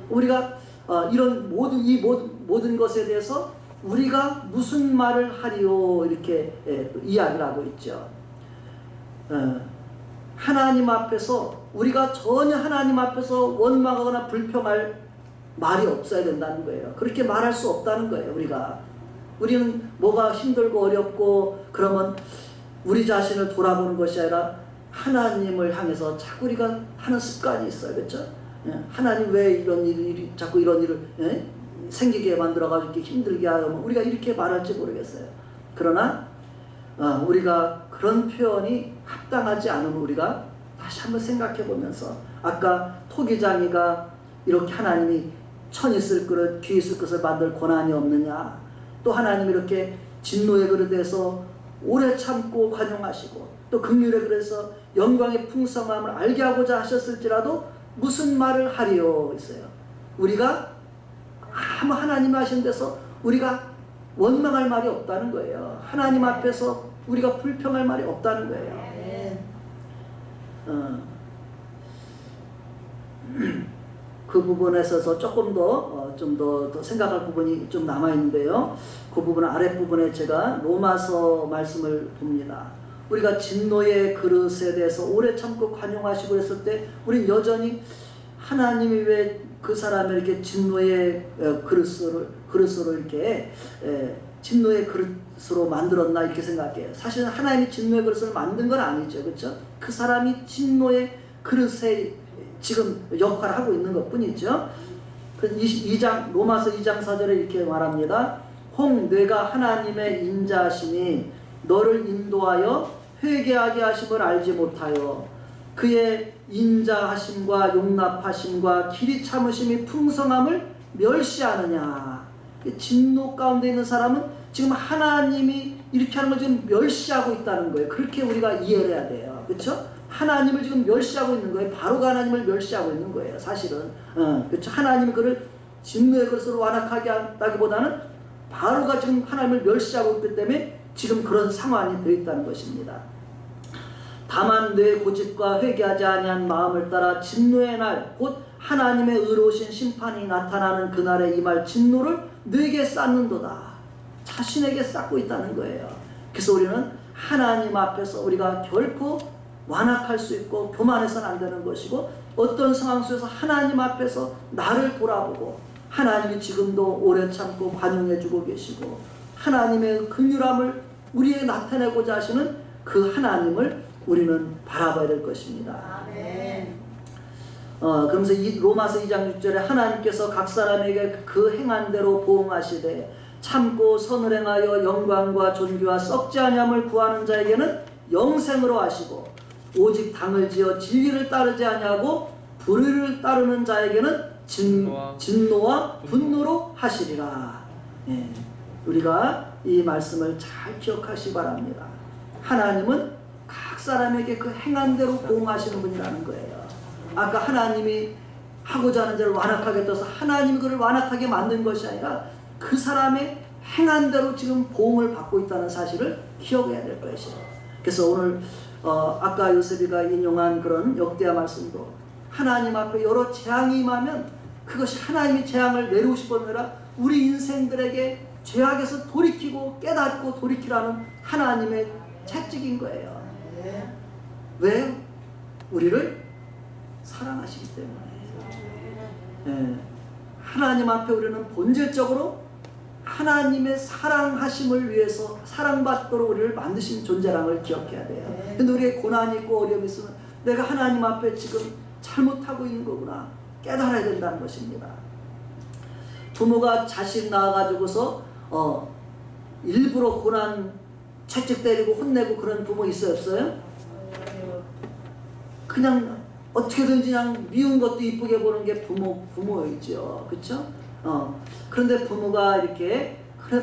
우리가 이런 모든 것에 대해서 우리가 무슨 말을 하리요 이렇게 이야기를 하고 있죠. 하나님 앞에서 우리가 전혀 하나님 앞에서 원망하거나 불평할 말이 없어야 된다는 거예요. 그렇게 말할 수 없다는 거예요. 우리는 뭐가 힘들고 어렵고 그러면 우리 자신을 돌아보는 것이 아니라 하나님을 향해서 자꾸 우리가 하는 습관이 있어요. 그렇죠? 하나님 왜 이런 일이 자꾸 이런 일을 생기게 만들어가지고 이렇게 힘들게 하면 우리가 이렇게 말할지 모르겠어요. 그러나 우리가 그런 표현이 합당하지 않으면 우리가 다시 한번 생각해 보면서 아까 토기장이가 이렇게 하나님이 천이 쓸 그릇, 귀 쓸 것을 만들 권한이 없느냐? 또 하나님이 이렇게 진노의 그릇에서 오래 참고 관용하시고 또 긍휼의 그릇에서 영광의 풍성함을 알게 하고자 하셨을지라도 무슨 말을 하리요? 있어요. 우리가 아무 하나님 하신 데서 우리가 원망할 말이 없다는 거예요. 하나님 앞에서 우리가 불평할 말이 없다는 거예요. 그 부분에 있어서 조금 더 좀 더 생각할 부분이 좀 남아 있는데요. 그 부분은 아랫부분에 제가 로마서 말씀을 봅니다. 우리가 진노의 그릇에 대해서 오래 참고 관용하시고 했을 때 우린 여전히 하나님이 왜 그 사람을 이렇게 진노의 그릇으로 이렇게 진노의 그릇으로 만들었나 이렇게 생각해요. 사실은 하나님이 진노의 그릇을 만든 건 아니죠. 그렇죠? 그 사람이 진노의 그릇에 지금 역할을 하고 있는 것 뿐이죠. 로마서 2장 4절에 이렇게 말합니다. 혹 내가 하나님의 인자하시니 너를 인도하여 회개하게 하심을 알지 못하여 그의 인자하심과 용납하심과 길이 참으심이 풍성함을 멸시하느냐. 진노 가운데 있는 사람은 지금 하나님이 이렇게 하는 걸 지금 멸시하고 있다는 거예요. 그렇게 우리가 이해를 해야 돼요. 그렇죠? 하나님을 지금 멸시하고 있는 거예요. 바로가 하나님을 멸시하고 있는 거예요. 사실은. 그렇죠? 하나님이 그를 진노의 그릇으로 완악하게 한다기보다는 바로가 지금 하나님을 멸시하고 있기 때문에 지금 그런 상황이 되어 있다는 것입니다. 다만 내 고집과 회개하지 아니한 마음을 따라 진노의 날 곧 하나님의 의로우신 심판이 나타나는 그날에 임할 진노를 내게 쌓는도다. 자신에게 쌓고 있다는 거예요. 그래서 우리는 하나님 앞에서 우리가 결코 완악할 수 있고 교만해서는 안 되는 것이고 어떤 상황 속에서 하나님 앞에서 나를 돌아보고 하나님이 지금도 오래 참고 관용해주고 계시고 하나님의 긍휼함을 우리에게 나타내고자 하시는 그 하나님을 우리는 바라봐야 될 것입니다. 아멘. 그러면서 로마서 2장 6절에 하나님께서 각 사람에게 그 행한 대로 보응하시되 참고 선을 행하여 영광과 존귀와 썩지 아니함을 구하는 자에게는 영생으로 하시고 오직 당을 지어 진리를 따르지 아니하고 불의를 따르는 자에게는 진노와 분노로 하시리라. 예, 우리가 이 말씀을 잘 기억하시기 바랍니다. 하나님은 각 사람에게 그 행한 대로 보응하시는 분이라는 거예요. 아까 하나님이 하고자 하는 자를 완악하게 떠서 하나님이 그를 완악하게 만든 것이 아니라 그 사람의 행한 대로 지금 보응을 받고 있다는 사실을 기억해야 될 것이에요. 그래서 오늘 아까 요셉이가 인용한 그런 역대하 말씀도 하나님 앞에 여러 재앙이 임하면 그것이 하나님이 재앙을 내려오실 뿐 아니라 우리 인생들에게 죄악에서 돌이키고 깨닫고 돌이키라는 하나님의 채찍인 거예요. 왜? 우리를 사랑하시기 때문에. 하나님 앞에 우리는 본질적으로 하나님의 사랑하심을 위해서 사랑받도록 우리를 만드신 존재라는 걸 기억해야 돼요. 근데 우리의 고난이 있고 어려움이 있으면 내가 하나님 앞에 지금 잘못하고 있는 거구나 깨달아야 된다는 것입니다. 부모가 자식 낳아가지고서 일부러 고난 채찍 때리고 혼내고 그런 부모 있어요, 없어요? 그냥 어떻게든지 그냥 미운 것도 이쁘게 보는 게 부모이죠. 그렇죠? 그런데 부모가 이렇게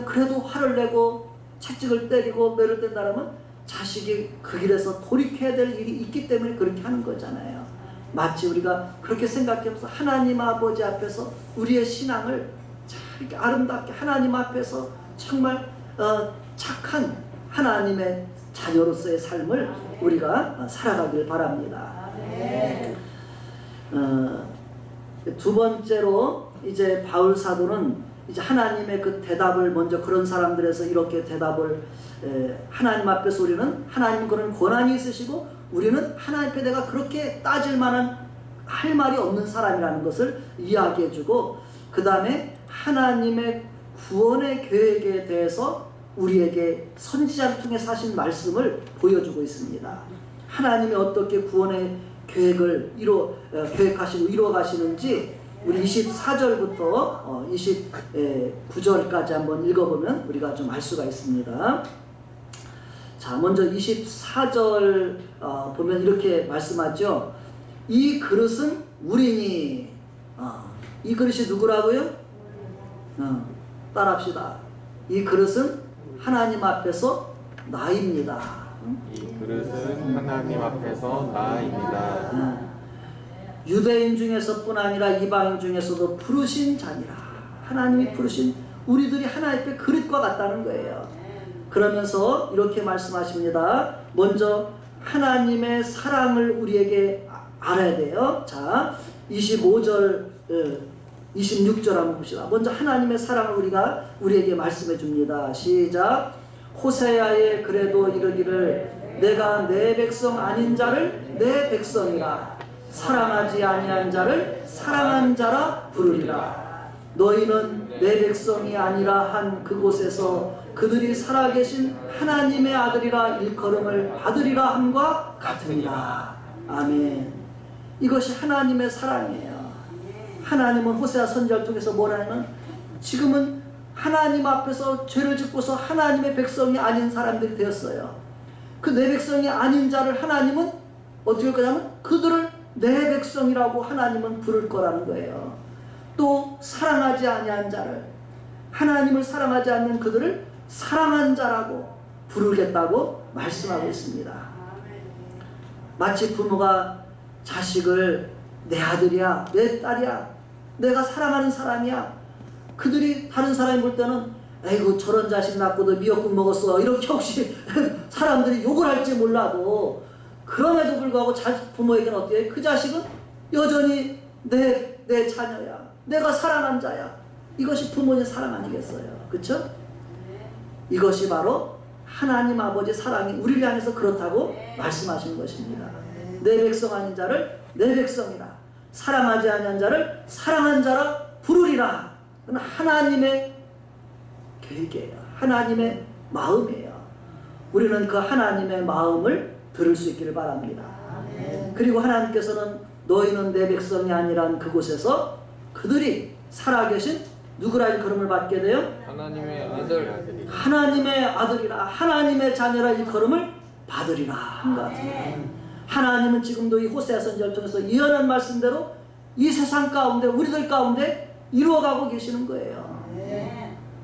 그래도 화를 내고 채찍을 때리고 매를 댄다면 자식이 그 길에서 돌이켜야 될 일이 있기 때문에 그렇게 하는 거잖아요. 마치 우리가 그렇게 생각하면서 하나님 아버지 앞에서 우리의 신앙을 잘 이렇게 아름답게 하나님 앞에서 정말 착한 하나님의 자녀로서의 삶을 우리가 살아가길 바랍니다. 두 번째로 이제 바울 사도는 이제 하나님의 그 대답을 먼저 그런 사람들에서 이렇게 대답을 하나님 앞에서 우리는 하나님 그런 권한이 있으시고 우리는 하나님 앞에 내가 그렇게 따질 만한 할 말이 없는 사람이라는 것을 이야기해주고 그 다음에 하나님의 구원의 계획에 대해서 우리에게 선지자를 통해 하신 말씀을 보여주고 있습니다. 하나님이 어떻게 구원의 계획을 계획하시고 이루어가시는지 우리 24절부터 29절까지 한번 읽어보면 우리가 좀 알 수가 있습니다. 자, 먼저 24절 보면 이렇게 말씀하죠. 이 그릇은 우리니. 이 그릇이 누구라고요? 따라합시다. 이 그릇은 하나님 앞에서 나입니다. 이 그릇은 하나님 앞에서 나입니다. 유대인 중에서뿐 아니라 이방인 중에서도 부르신 자니라. 하나님이 부르신 우리들이 하나님의 그릇과 같다는 거예요. 그러면서 이렇게 말씀하십니다. 먼저 하나님의 사랑을 우리에게 알아야 돼요. 자, 25절, 26절 한번 봅시다. 먼저 하나님의 사랑을 우리에게 말씀해 줍니다. 시작. 호세아에 그래도 이르기를 내가 내 백성 아닌 자를 내 백성이라 사랑하지 아니한 자를 사랑한 자라 부르리라. 너희는 내 백성이 아니라 한 그곳에서 그들이 살아계신 하나님의 아들이라 일컬음을 받으리라 함과 같으니라. 아멘. 이것이 하나님의 사랑이에요. 하나님은 호세아 선지자를 통해서 뭐라냐면 지금은 하나님 앞에서 죄를 짓고서 하나님의 백성이 아닌 사람들이 되었어요. 그 내 백성이 아닌 자를 하나님은 어떻게 할 거냐면 그들을 내 백성이라고 하나님은 부를 거라는 거예요. 또 사랑하지 아니한 자를, 하나님을 사랑하지 않는 그들을 사랑한 자라고 부르겠다고 말씀하고 있습니다. 마치 부모가 자식을 내 아들이야, 내 딸이야, 내가 사랑하는 사람이야. 그들이 다른 사람이 볼 때는 에이구 저런 자식 낳고도 미역국 먹었어 이렇게 혹시 사람들이 욕을 할지 몰라도 그럼에도 불구하고 부모에게는 어때요? 그 자식은 여전히 내 자녀야. 내가 사랑한 자야. 이것이 부모의 사랑 아니겠어요? 그렇죠? 이것이 바로 하나님 아버지 사랑이 우리를 향해서 그렇다고 말씀하시는 것입니다. 내 백성 아닌 자를 내 백성이라 사랑하지 아니한 자를 사랑한 자라 부르리라. 그건 하나님의 계획이에요. 하나님의 마음이에요. 우리는 그 하나님의 마음을 들을 수 있기를 바랍니다. 그리고 하나님께서는 너희는 내 백성이 아니란 그곳에서 그들이 살아계신 누구라 일컬음을 받게 돼요? 하나님의 아들. 하나님의 아들이라 하나님의 자녀라 일컬음을 받으리라 한 것 같아요. 하나님은 지금도 이 호세아 선지자를 통해서 예언한 말씀대로 이 세상 가운데 우리들 가운데 이루어가고 계시는 거예요.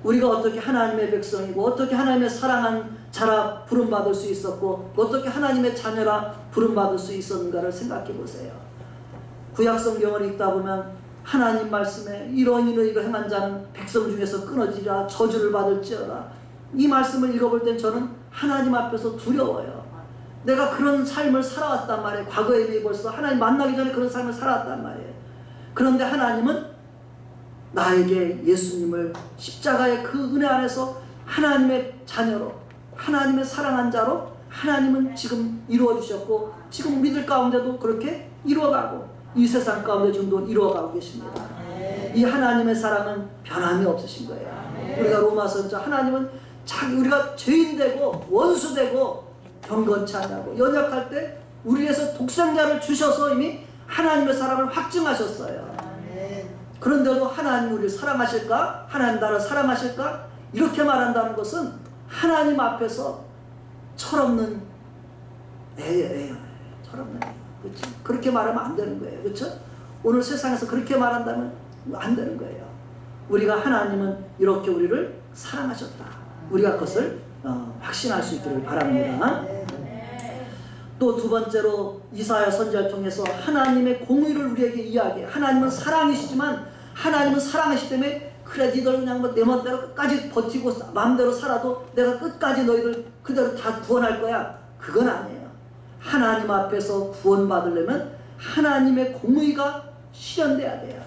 우리가 어떻게 하나님의 백성이고 어떻게 하나님의 사랑한 자라 부름받을 수 있었고 어떻게 하나님의 자녀라 부름받을 수 있었는가를 생각해 보세요. 구약 성경을 읽다 보면 하나님 말씀에 이런 행한 자는 백성 중에서 끊어지리라 저주를 받을지어라. 이 말씀을 읽어볼 땐 저는 하나님 앞에서 두려워요. 내가 그런 삶을 살아왔단 말이에요. 과거에 이미 벌써 하나님 만나기 전에 그런 삶을 살아왔단 말이에요. 그런데 하나님은 나에게 예수님을 십자가의 그 은혜 안에서 하나님의 자녀로 하나님의 사랑한 자로 하나님은 지금 이루어 주셨고 지금 우리들 가운데도 그렇게 이루어가고 이 세상 가운데 지금도 이루어가고 계십니다. 이 하나님의 사랑은 변함이 없으신 거예요. 우리가 로마서 하나님은 우리가 죄인되고 원수되고 경건치 않냐고 연약할 때 우리에서 독생자를 주셔서 이미 하나님의 사랑을 확증하셨어요. 그런데도 하나님 우리를 사랑하실까? 하나님 나를 사랑하실까? 이렇게 말한다는 것은 하나님 앞에서 철없는 철없는 그렇죠? 그렇게 말하면 안 되는 거예요. 그렇죠? 오늘 세상에서 그렇게 말한다면 안 되는 거예요. 우리가 하나님은 이렇게 우리를 사랑하셨다. 우리가 그것을 확신할 수 있기를 바랍니다. 또 두 번째로 이사야 선지자를 통해서 하나님의 공의를 우리에게 이야기해요. 하나님은 사랑이시지만 하나님은 사랑이시기 때문에 그래 니들 그냥 내 멋대로 끝까지 버티고 마음대로 살아도 내가 끝까지 너희들 그대로 다 구원할 거야. 그건 아니에요. 하나님 앞에서 구원받으려면 하나님의 공의가 실현돼야 돼요.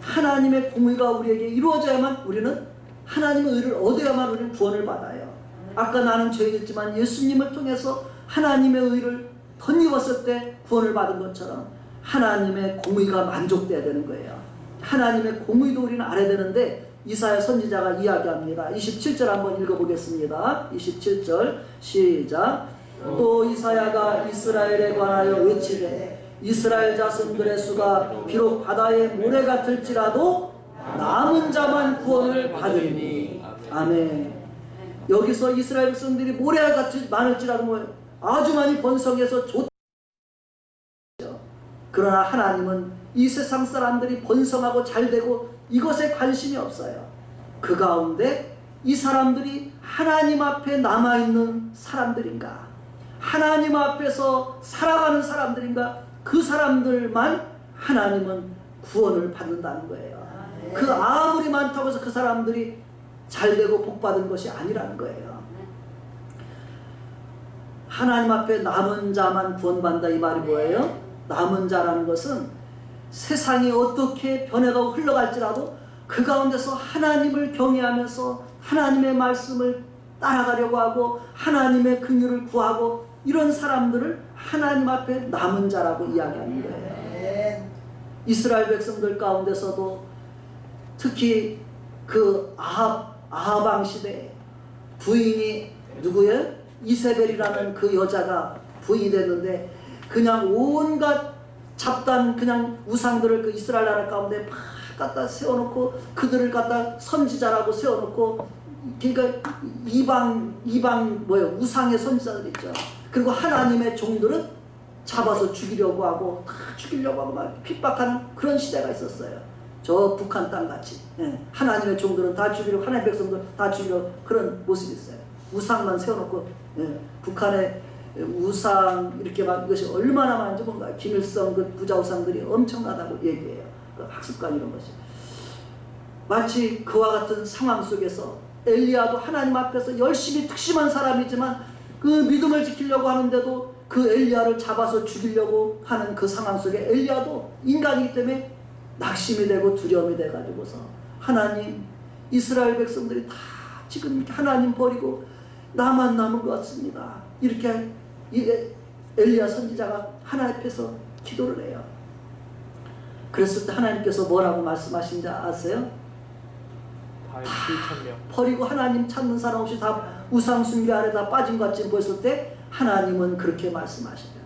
하나님의 공의가 우리에게 이루어져야만 우리는 하나님의 의를 얻어야만 우리는 구원을 받아요. 아까 나는 죄인이었지만 예수님을 통해서 하나님의 의를 덧입었을 때 구원을 받은 것처럼 하나님의 공의가 만족돼야 되는 거예요. 하나님의 공의도 우리는 알아야 되는데 이사야 선지자가 이야기합니다. 27절 한번 읽어보겠습니다. 27절 시작. 또 이사야가 이스라엘에 관하여 외치되 이스라엘 자손들의 수가 비록 바다의 모래 같을지라도 남은 자만 구원을 받으리니. 아멘. 여기서 이스라엘 백성들이 모래같이 많을지라도 아주 많이 번성해서 좋죠. 그러나 하나님은 이 세상 사람들이 번성하고 잘되고 이것에 관심이 없어요. 그 가운데 이 사람들이 하나님 앞에 남아있는 사람들인가, 하나님 앞에서 살아가는 사람들인가, 그 사람들만 하나님은 구원을 받는다는 거예요. 그 아무리 많다고 해서 그 사람들이 잘되고 복받은 것이 아니라는 거예요. 하나님 앞에 남은 자만 구원받는다, 이 말이 뭐예요? 남은 자라는 것은 세상이 어떻게 변해가고 흘러갈지라도 그 가운데서 하나님을 경외하면서 하나님의 말씀을 따라가려고 하고 하나님의 긍휼을 구하고 이런 사람들을 하나님 앞에 남은 자라고 이야기하는 거예요. 이스라엘 백성들 가운데서도 특히 그 아합 왕 시대에 부인이 누구예요? 이세벨이라는 그 여자가 부인이 됐는데 그냥 온갖 잡단 그냥 우상들을 그 이스라엘 나라 가운데 막 갖다 세워놓고 그들을 갖다 선지자라고 세워놓고, 그러니까 이방 뭐예요? 우상의 선지자들 있죠. 그리고 하나님의 종들은 잡아서 죽이려고 하고 다 죽이려고 하고 막 핍박하는 그런 시대가 있었어요. 저 북한 땅 같이. 하나님의 종들은 다 죽이려고, 하나님의 백성들 다 죽이려고 그런 모습이 있어요. 우상만 세워놓고. 북한의 우상 이렇게 막 이것이 얼마나 많은지 뭔가 김일성 그 부자 우상들이 엄청나다고 얘기해요. 그 학습관 이런 것이. 마치 그와 같은 상황 속에서 엘리야도 하나님 앞에서 열심히 특심한 사람이지만 그 믿음을 지키려고 하는데도 그 엘리야를 잡아서 죽이려고 하는 그 상황 속에 엘리야도 인간이기 때문에 낙심이 되고 두려움이 돼가지고서 하나님, 이스라엘 백성들이 다 지금 하나님 버리고 나만 남은 것 같습니다. 이렇게 엘리야 선지자가 하나님 앞에서 기도를 해요. 그랬을 때 하나님께서 뭐라고 말씀하신지 아세요? 다 7,000명. 버리고 하나님 찾는 사람 없이 다 우상 숭배 아래 다 빠진 것 같이 보였을 때 하나님은 그렇게 말씀하시죠.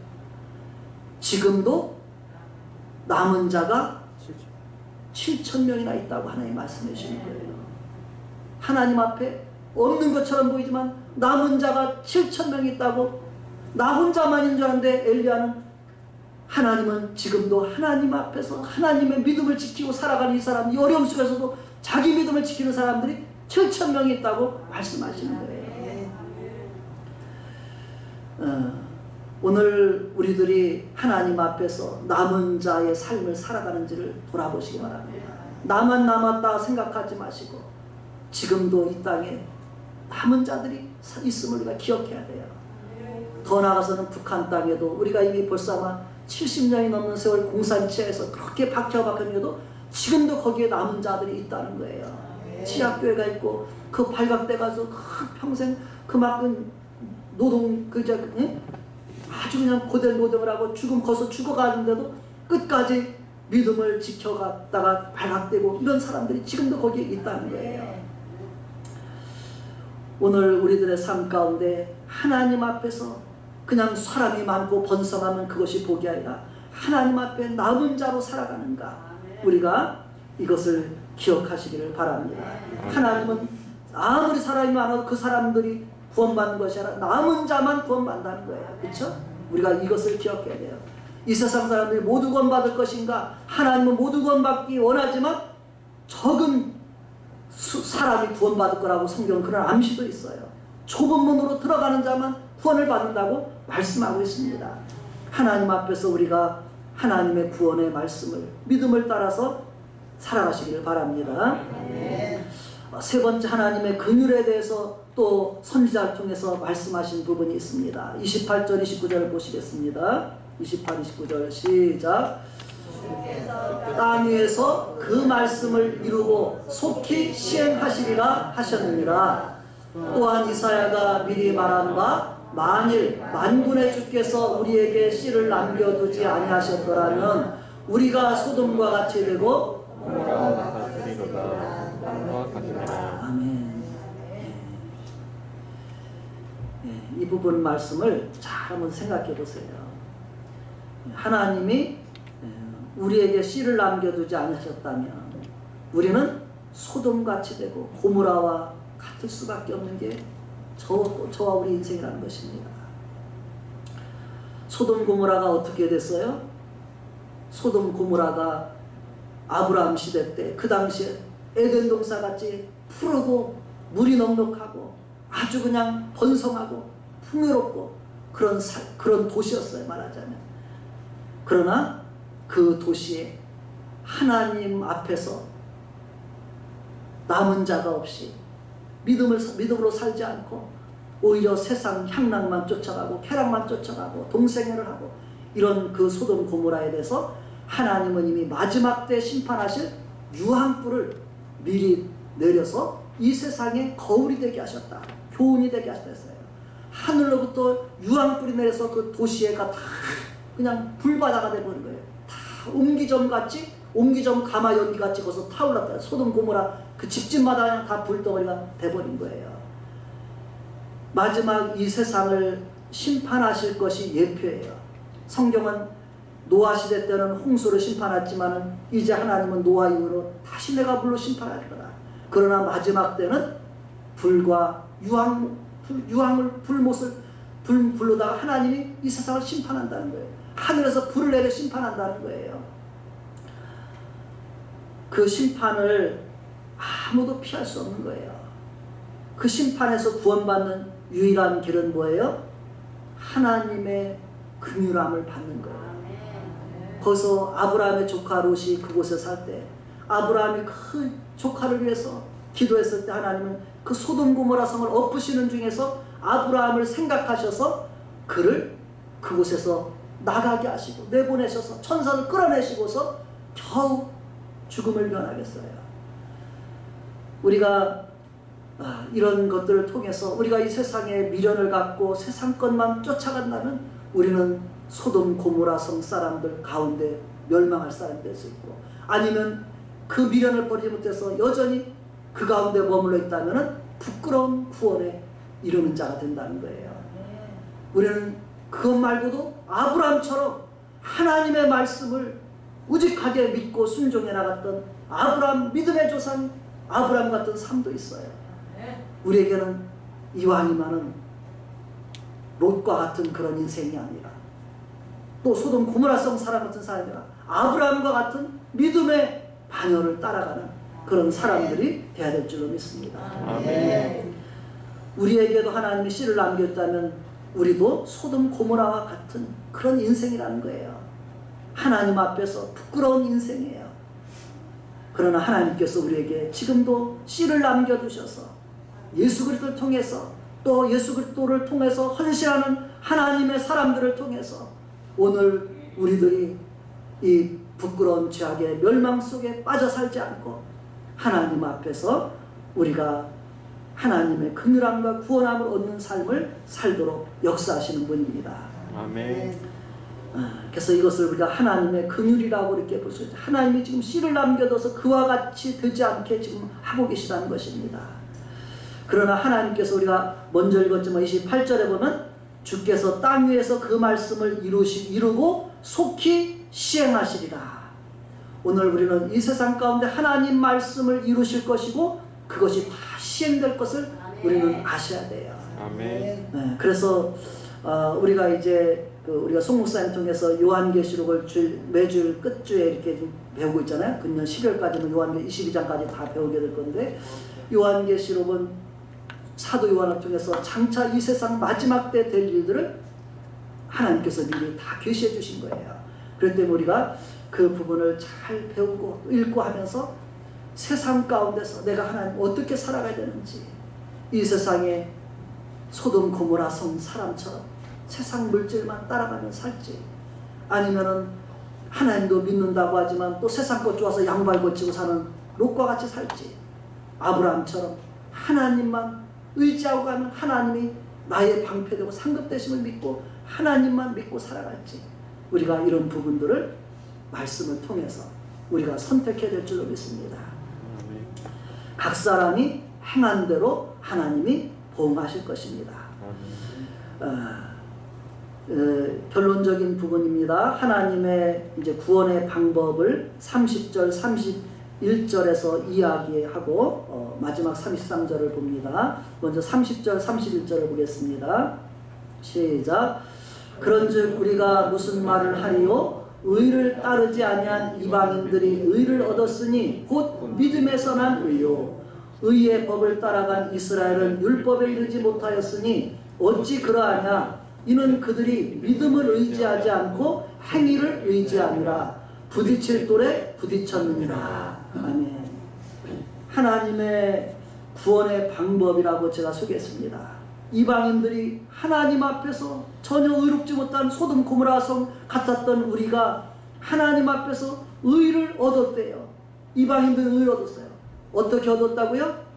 지금도 남은 자가 7,000명이나 있다고 하나님 말씀해 주시는 거예요. 하나님 앞에 없는 것처럼 보이지만 남은 자가 7,000명이 있다고. 나 혼자만 있는 줄 알았는데 엘리야는, 하나님은 지금도 하나님 앞에서 하나님의 믿음을 지키고 살아가는 이 사람, 이 어려움 속에서도 자기 믿음을 지키는 사람들이 7,000명이 있다고 말씀하시는 거예요. 오늘 우리들이 하나님 앞에서 남은 자의 삶을 살아가는지를 돌아보시기 바랍니다. 나만 남았다 생각하지 마시고 지금도 이 땅에 남은 자들이 있음을 우리가 기억해야 돼요. 더 나아가서는 북한 땅에도 우리가 이미 벌써 아마 70년이 넘는 세월 공산치하에서 그렇게 박혀도 지금도 거기에 남은 자들이 있다는 거예요. 치약교회가 있고 그 발각돼가지고 평생 그만큼 노동 아주 그냥 고된 노동을 하고 거기서 죽어가는데도 끝까지 믿음을 지켜갔다가 발각되고 이런 사람들이 지금도 거기에 있다는 거예요. 오늘 우리들의 삶 가운데 하나님 앞에서 그냥 사람이 많고 번성하면 그것이 복이 아니라 하나님 앞에 남은 자로 살아가는가, 우리가 이것을 기억하시기를 바랍니다. 하나님은 아무리 사람이 많아도 그 사람들이 구원받는 것이 아니라 남은 자만 구원받는다는 거예요. 그렇죠? 우리가 이것을 기억해야 돼요. 이 세상 사람들이 모두 구원받을 것인가? 하나님은 모두 구원받기 원하지만 적은 사람이 구원받을 거라고 성경은 그런 암시도 있어요. 좁은 문으로 들어가는 자만 구원을 받는다고 말씀하고 있습니다. 하나님 앞에서 우리가 하나님의 구원의 말씀을, 믿음을 따라서 살아가시기를 바랍니다. 세 번째, 하나님의 긍휼에 대해서 또 선지자를 통해서 말씀하신 부분이 있습니다. 28절 29절 보시겠습니다. 28, 29절 시작. 땅 위에서 그 말씀을 이루고 속히 시행하시리라 하셨느니라. 또한 이사야가 미리 말한 바 만일 만군의 주께서 우리에게 씨를 남겨두지 아니하셨더라면 우리가 소돔과 같이 되고 아멘. 이 부분 말씀을 잘 한번 생각해 보세요. 하나님이 우리에게 씨를 남겨두지 않으셨다면 우리는 소돔같이 되고 고모라와 같을 수밖에 없는 게 저와 우리 인생이라는 것입니다. 소돔 고모라가 어떻게 됐어요? 소돔 고모라가 아브라함 시대 때 그 당시에 에덴 동산 같이 푸르고 물이 넉넉하고 아주 그냥 번성하고 풍요롭고 그런 도시였어요, 말하자면. 그러나 그 도시에 하나님 앞에서 남은 자가 없이 믿음으로 살지 않고 오히려 세상 향락만 쫓아가고 쾌락만 쫓아가고 동생애를 하고 이런 그 소돔 고모라에 대해서 하나님은 이미 마지막 때 심판하실 유황불을 미리 내려서 이 세상에 거울이 되게 하셨다, 교훈이 되게 하셨어요. 하늘로부터 유황불이 내려서 그 도시에가 다 그냥 불바다가 되버린 거예요. 다 옹기점 가마 연기같이 거기서 타올랐다. 소돔 고모라 그 집집마다 그냥 다 불덩어리가 돼버린 거예요. 마지막 이 세상을 심판하실 것이 예표예요. 성경은 노아 시대 때는 홍수로 심판했지만 이제 하나님은 노아 이후로 다시 내가 물로 심판할 거다. 그러나 마지막 때는 불과 불로다가 하나님이 이 세상을 심판한다는 거예요. 하늘에서 불을 내려 심판한다는 거예요. 그 심판을 아무도 피할 수 없는 거예요. 그 심판에서 구원받는 유일한 길은 뭐예요? 하나님의 긍휼함을 받는 거예요. 거기서 아브라함의 조카 롯이 그곳에 살 때 아브라함이 그 조카를 위해서 기도했을 때 하나님은 그 소돔 고모라 성을 엎으시는 중에서 아브라함을 생각하셔서 그를 그곳에서 나가게 하시고 내보내셔서 천사를 끌어내시고서 겨우 죽음을 면하겠어요. 우리가 이런 것들을 통해서 우리가 이 세상에 미련을 갖고 세상 것만 쫓아간다면 우리는 소돔 고모라 성 사람들 가운데 멸망할 사람이 될 수 있고, 아니면 그 미련을 버리지 못해서 여전히 그 가운데 머물러 있다면 부끄러운 구원에 이르는 자가 된다는 거예요. 우리는 그것 말고도 아브라함처럼 하나님의 말씀을 우직하게 믿고 순종해 나갔던 아브라함, 믿음의 조상 아브라함 같은 삶도 있어요. 우리에게는 이왕이면은 롯과 같은 그런 인생이 아니라, 또 소돔 고모라성 사람 같은 사람이 아니라 아브라함과 같은 믿음의 반열을 따라가는 그런 사람들이 돼야 될 줄로 믿습니다. 아멘. 우리에게도 하나님이 씨를 남겼다면 우리도 소돔 고모라와 같은 그런 인생이라는 거예요. 하나님 앞에서 부끄러운 인생이에요. 그러나 하나님께서 우리에게 지금도 씨를 남겨두셔서 예수 그리스도를 통해서, 또 예수 그리스도를 통해서 헌신하는 하나님의 사람들을 통해서 오늘 우리들이 이 부끄러운 죄악의 멸망 속에 빠져 살지 않고 하나님 앞에서 우리가 하나님의 긍휼함과 구원함을 얻는 삶을 살도록 역사하시는 분입니다. 아멘. 그래서 이것을 우리가 하나님의 긍휼이라고 이렇게 볼 수 있죠. 하나님이 지금 씨를 남겨둬서 그와 같이 되지 않게 지금 하고 계시다는 것입니다. 그러나 하나님께서, 우리가 먼저 읽었지만 28절에 보면 주께서 땅 위에서 그 말씀을 이루고 속히 시행하시리라. 오늘 우리는 이 세상 가운데 하나님 말씀을 이루실 것이고 그것이 다 시행될 것을 우리는 아셔야 돼요. 아멘. 네, 그래서 우리가 이제 우리가 송목사님 통해서 요한계시록을 매주 끝주에 이렇게 좀 배우고 있잖아요. 금년 12월까지는 요한계시록 22장까지 다 배우게 될 건데, 요한계시록은 사도 요한을 통해서 장차 이 세상 마지막 때 될 일들을 하나님께서 미리 다 계시해 주신 거예요. 그렇기 때문에 우리가 그 부분을 잘 배우고 읽고 하면서 세상 가운데서 내가 하나님 어떻게 살아가야 되는지, 이 세상에 소돔 고모라 성 사람처럼 세상 물질만 따라가며 살지, 아니면은 하나님도 믿는다고 하지만 또 세상 것 좋아서 양발 거치고 사는 롯과 같이 살지, 아브라함처럼 하나님만 의지하고 가면 하나님이 나의 방패되고 상급되심을 믿고 하나님만 믿고 살아갈지, 우리가 이런 부분들을 말씀을 통해서 우리가 선택해야 될 줄로 믿습니다. 각 사람이 행한 대로 하나님이 보응하실 것입니다. 결론적인 부분입니다. 하나님의 이제 구원의 방법을 30절, 31절에서 이야기하고 마지막 33절을 봅니다. 먼저 30절, 31절을 보겠습니다. 시작. 그런즉 우리가 무슨 말을 하리요? 의를 따르지 아니한 이방인들이 의를 얻었으니 곧 믿음에서 난 의요 의의 법을 따라간 이스라엘은 율법에 이르지 못하였으니 어찌 그러하냐 이는 그들이 믿음을 의지하지 않고 행위를 의지하니라 부딪힐 돌에 부딪혔느니라. 아멘. 하나님의 구원의 방법이라고 제가 소개했습니다. 이방인들이 하나님 앞에서 전혀 의롭지 못한 소돔 고모라 성 같았던 우리가 하나님 앞에서 의를 얻었대요. 이방인들은 의를 얻었어요. 어떻게 얻었다고요?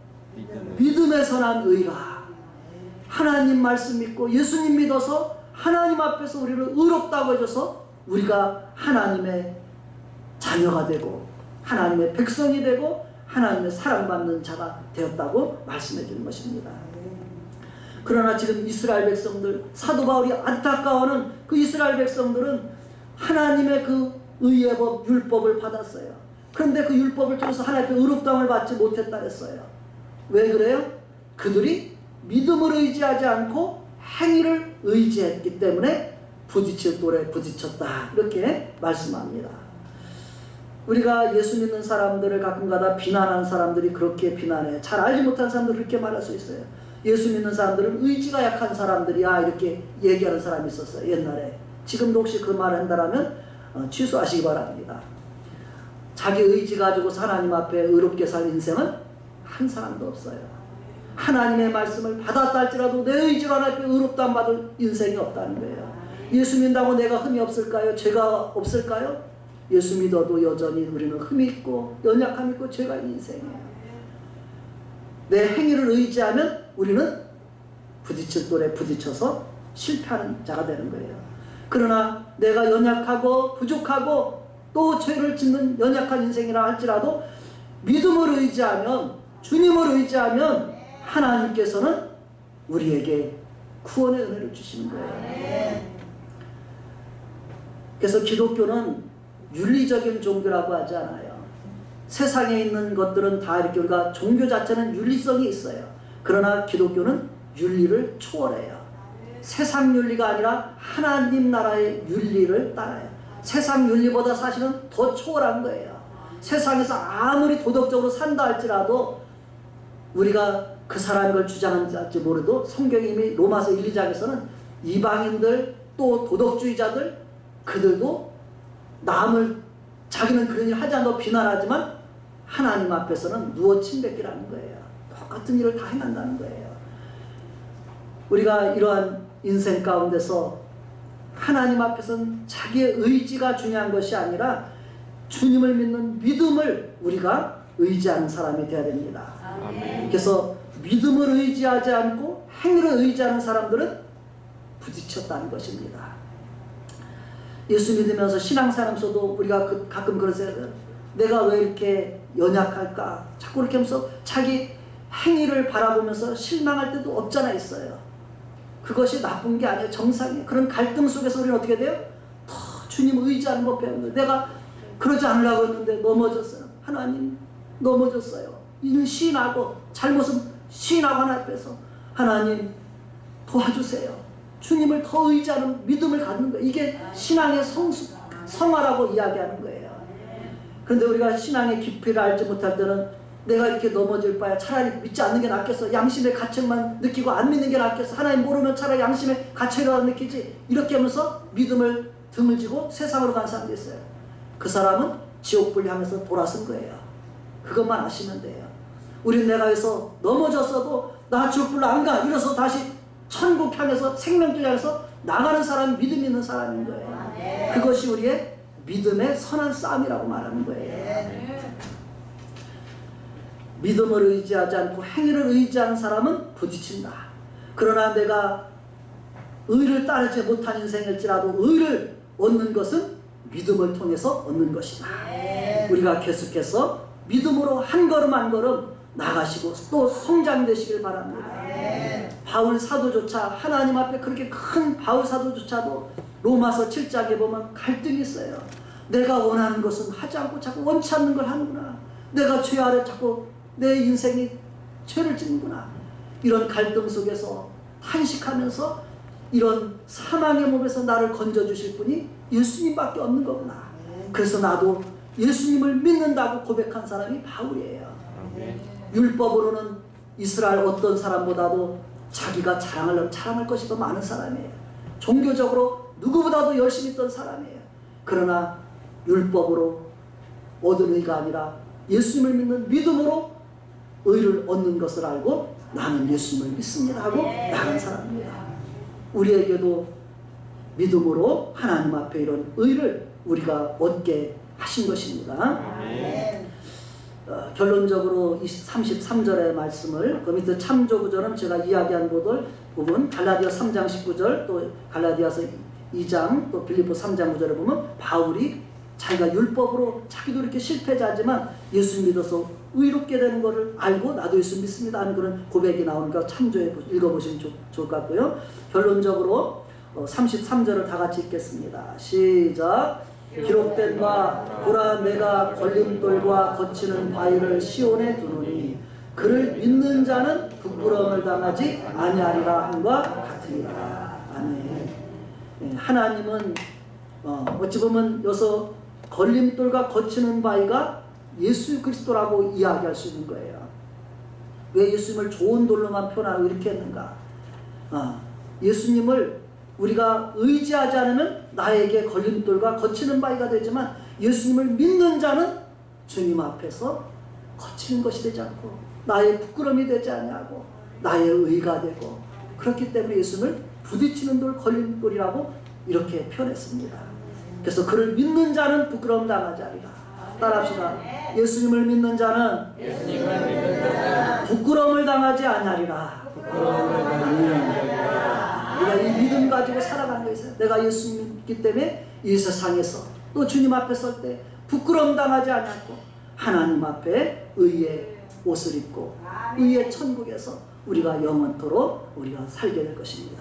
믿음에서 난 의라. 하나님 말씀 믿고 예수님 믿어서 하나님 앞에서 우리를 의롭다고 해줘서 우리가 하나님의 자녀가 되고 하나님의 백성이 되고 하나님의 사랑받는 자가 되었다고 말씀해 주는 것입니다. 그러나 지금 이스라엘 백성들, 사도 바울이 안타까워하는 그 이스라엘 백성들은 하나님의 그 의의 법, 율법을 받았어요. 그런데 그 율법을 통해서 하나님의 의롭다함을 받지 못했다 했어요. 왜 그래요? 그들이 믿음을 의지하지 않고 행위를 의지했기 때문에 부딪힐 돌에 부딪혔다. 이렇게 말씀합니다. 우리가 예수 믿는 사람들을 가끔가다 비난하는 사람들이 그렇게 비난해. 잘 알지 못한 사람들 그렇게 말할 수 있어요. 예수 믿는 사람들은 의지가 약한 사람들이야 이렇게 얘기하는 사람이 있었어요. 옛날에. 지금도 혹시 그 말을 한다면 취소하시기 바랍니다. 자기 의지 가지고 하나님 앞에 의롭게 살 인생은 한 사람도 없어요. 하나님의 말씀을 받았다 할지라도 내 의지로 하나님께 의롭다함 받을 인생이 없다는 거예요. 예수 믿는다고 내가 흠이 없을까요? 죄가 없을까요? 예수 믿어도 여전히 우리는 흠이 있고 연약함이 있고 죄가 있는 인생이에요. 내 행위를 의지하면 우리는 부딪힐 돌에 부딪혀서 실패하는 자가 되는 거예요. 그러나 내가 연약하고 부족하고 또 죄를 짓는 연약한 인생이라 할지라도 믿음을 의지하면 주님을 의지하면 하나님께서는 우리에게 구원의 은혜를 주시는 거예요. 그래서 기독교는 윤리적인 종교라고 하지 않아요. 세상에 있는 것들은 다 이렇게 우리가 종교 자체는 윤리성이 있어요. 그러나 기독교는 윤리를 초월해요. 세상 윤리가 아니라 하나님 나라의 윤리를 따라요. 세상 윤리보다 사실은 더 초월한 거예요. 세상에서 아무리 도덕적으로 산다 할지라도 우리가 그 사람이 걸 주장하는지 모르도 성경이 이미 로마서 1, 2장에서는 이방인들 또 도덕주의자들 그들도 남을 자기는 그런 일 하지 않고 비난하지만 하나님 앞에서는 누워 침뱉기라는 거예요. 똑같은 일을 다 행한다는 거예요. 우리가 이러한 인생 가운데서 하나님 앞에서는 자기의 의지가 중요한 것이 아니라 주님을 믿는 믿음을 우리가 의지하는 사람이 되어야 됩니다. 아멘. 그래서 믿음을 의지하지 않고 행위를 의지하는 사람들은 부딪혔다는 것입니다. 예수 믿으면서 신앙생활 하면서도 우리가 가끔 그러세요. 내가 왜 이렇게 연약할까? 자꾸 이렇게 하면서 자기 행위를 바라보면서 실망할 때도 없잖아 있어요. 그것이 나쁜 게 아니에요. 정상이에요. 그런 갈등 속에서 우리는 어떻게 돼요? 더 주님 의지하는 법 배우는 거예요. 내가 그러지 않으려고 했는데 넘어졌어요. 하나님 넘어졌어요. 이는 시인하고 잘못은 시인하고 하나님 앞에서 하나님 도와주세요. 주님을 더 의지하는 믿음을 갖는 거예요. 이게 신앙의 성화라고 이야기하는 거예요. 그런데 우리가 신앙의 깊이를 알지 못할 때는 내가 이렇게 넘어질 바에 차라리 믿지 않는 게 낫겠어. 양심의 가책만 느끼고 안 믿는 게 낫겠어. 하나님 모르면 차라리 양심의 가책이라고 느끼지. 이렇게 하면서 믿음을 등을 지고 세상으로 간 사람도 있어요. 그 사람은 지옥불 향해서 돌아선 거예요. 그것만 아시면 돼요. 우린 내가 여기서 넘어졌어도 나 지옥불로 안 가. 이래서 다시 천국 향해서 생명길 향해서 나가는 사람이 믿음 있는 사람인 거예요. 그것이 우리의 믿음의 선한 싸움이라고 말하는 거예요. 믿음을 의지하지 않고 행위를 의지하는 사람은 부딪힌다. 그러나 내가 의를 따르지 못한 인생일지라도 의를 얻는 것은 믿음을 통해서 얻는 것이다. 우리가 계속해서 믿음으로 한 걸음 한 걸음 나가시고 또 성장되시길 바랍니다. 바울 사도조차 하나님 앞에 그렇게 큰 바울 사도조차도 로마서 7장에 보면 갈등이 있어요. 내가 원하는 것은 하지 않고 자꾸 원치 않는 걸 하는구나. 내가 죄 아래 자꾸 내 인생이 죄를 짓는구나. 이런 갈등 속에서 탄식하면서 이런 사망의 몸에서 나를 건져주실 분이 예수님밖에 없는 거구나. 그래서 나도 예수님을 믿는다고 고백한 사람이 바울이에요. 율법으로는 이스라엘 어떤 사람보다도 자기가 자랑할 것이 더 많은 사람이에요. 종교적으로 누구보다도 열심히 있던 사람이에요. 그러나 율법으로 얻은 의가 아니라 예수님을 믿는 믿음으로 의를 얻는 것을 알고 나는 예수님을 믿습니다 하고 나간 사람입니다. 우리에게도 믿음으로 하나님 앞에 이런 의를 우리가 얻게 하신 것입니다. 결론적으로 33절의 말씀을, 그 밑에 참조구절은 제가 이야기한 부분 갈라디아 3장 19절, 또 갈라디아서 2장, 또 빌립보 3장 9절에 보면 바울이 자기가 율법으로 자기도 이렇게 실패자지만 예수 믿어서 의롭게 되는 것을 알고 나도 예수 믿습니다 하는 그런 고백이 나오니까 참조해 읽어보시면 좋을 것 같고요. 결론적으로 33절을 다 같이 읽겠습니다. 시작. 기록된 바 보라 내가 걸림돌과 거치는 바위를 시온에 두노니 그를 믿는 자는 부끄러움을 당하지 아니하리라 함과 같으리라. 아멘. 하나님은 어찌 보면 여기서 걸림돌과 거치는 바위가 예수 그리스도라고 이야기할 수 있는 거예요. 왜 예수님을 좋은 돌로만 표현하고 이렇게 했는가? 예수님을 우리가 의지하지 않으면 나에게 걸림돌과 거치는 바위가 되지만 예수님을 믿는 자는 주님 앞에서 거치는 것이 되지 않고 나의 부끄러움이 되지 아니하고 나의 의가 되고, 그렇기 때문에 예수님을 부딪히는 돌 걸림돌이라고 이렇게 표현했습니다. 그래서 그를 믿는 자는 부끄러움 당하지 않으리라. 따라합시다. 예수님을 믿는 자는 부끄러움을 당하지 아니하리라. 우리가 이 믿음 가지고 살아가는 것이에요. 내가 예수님 믿기 때문에 이 세상에서 또 주님 앞에 설 때 부끄러움 당하지 않고 하나님 앞에 의의 옷을 입고 의의 천국에서 우리가 영원토록 우리가 살게 될 것입니다.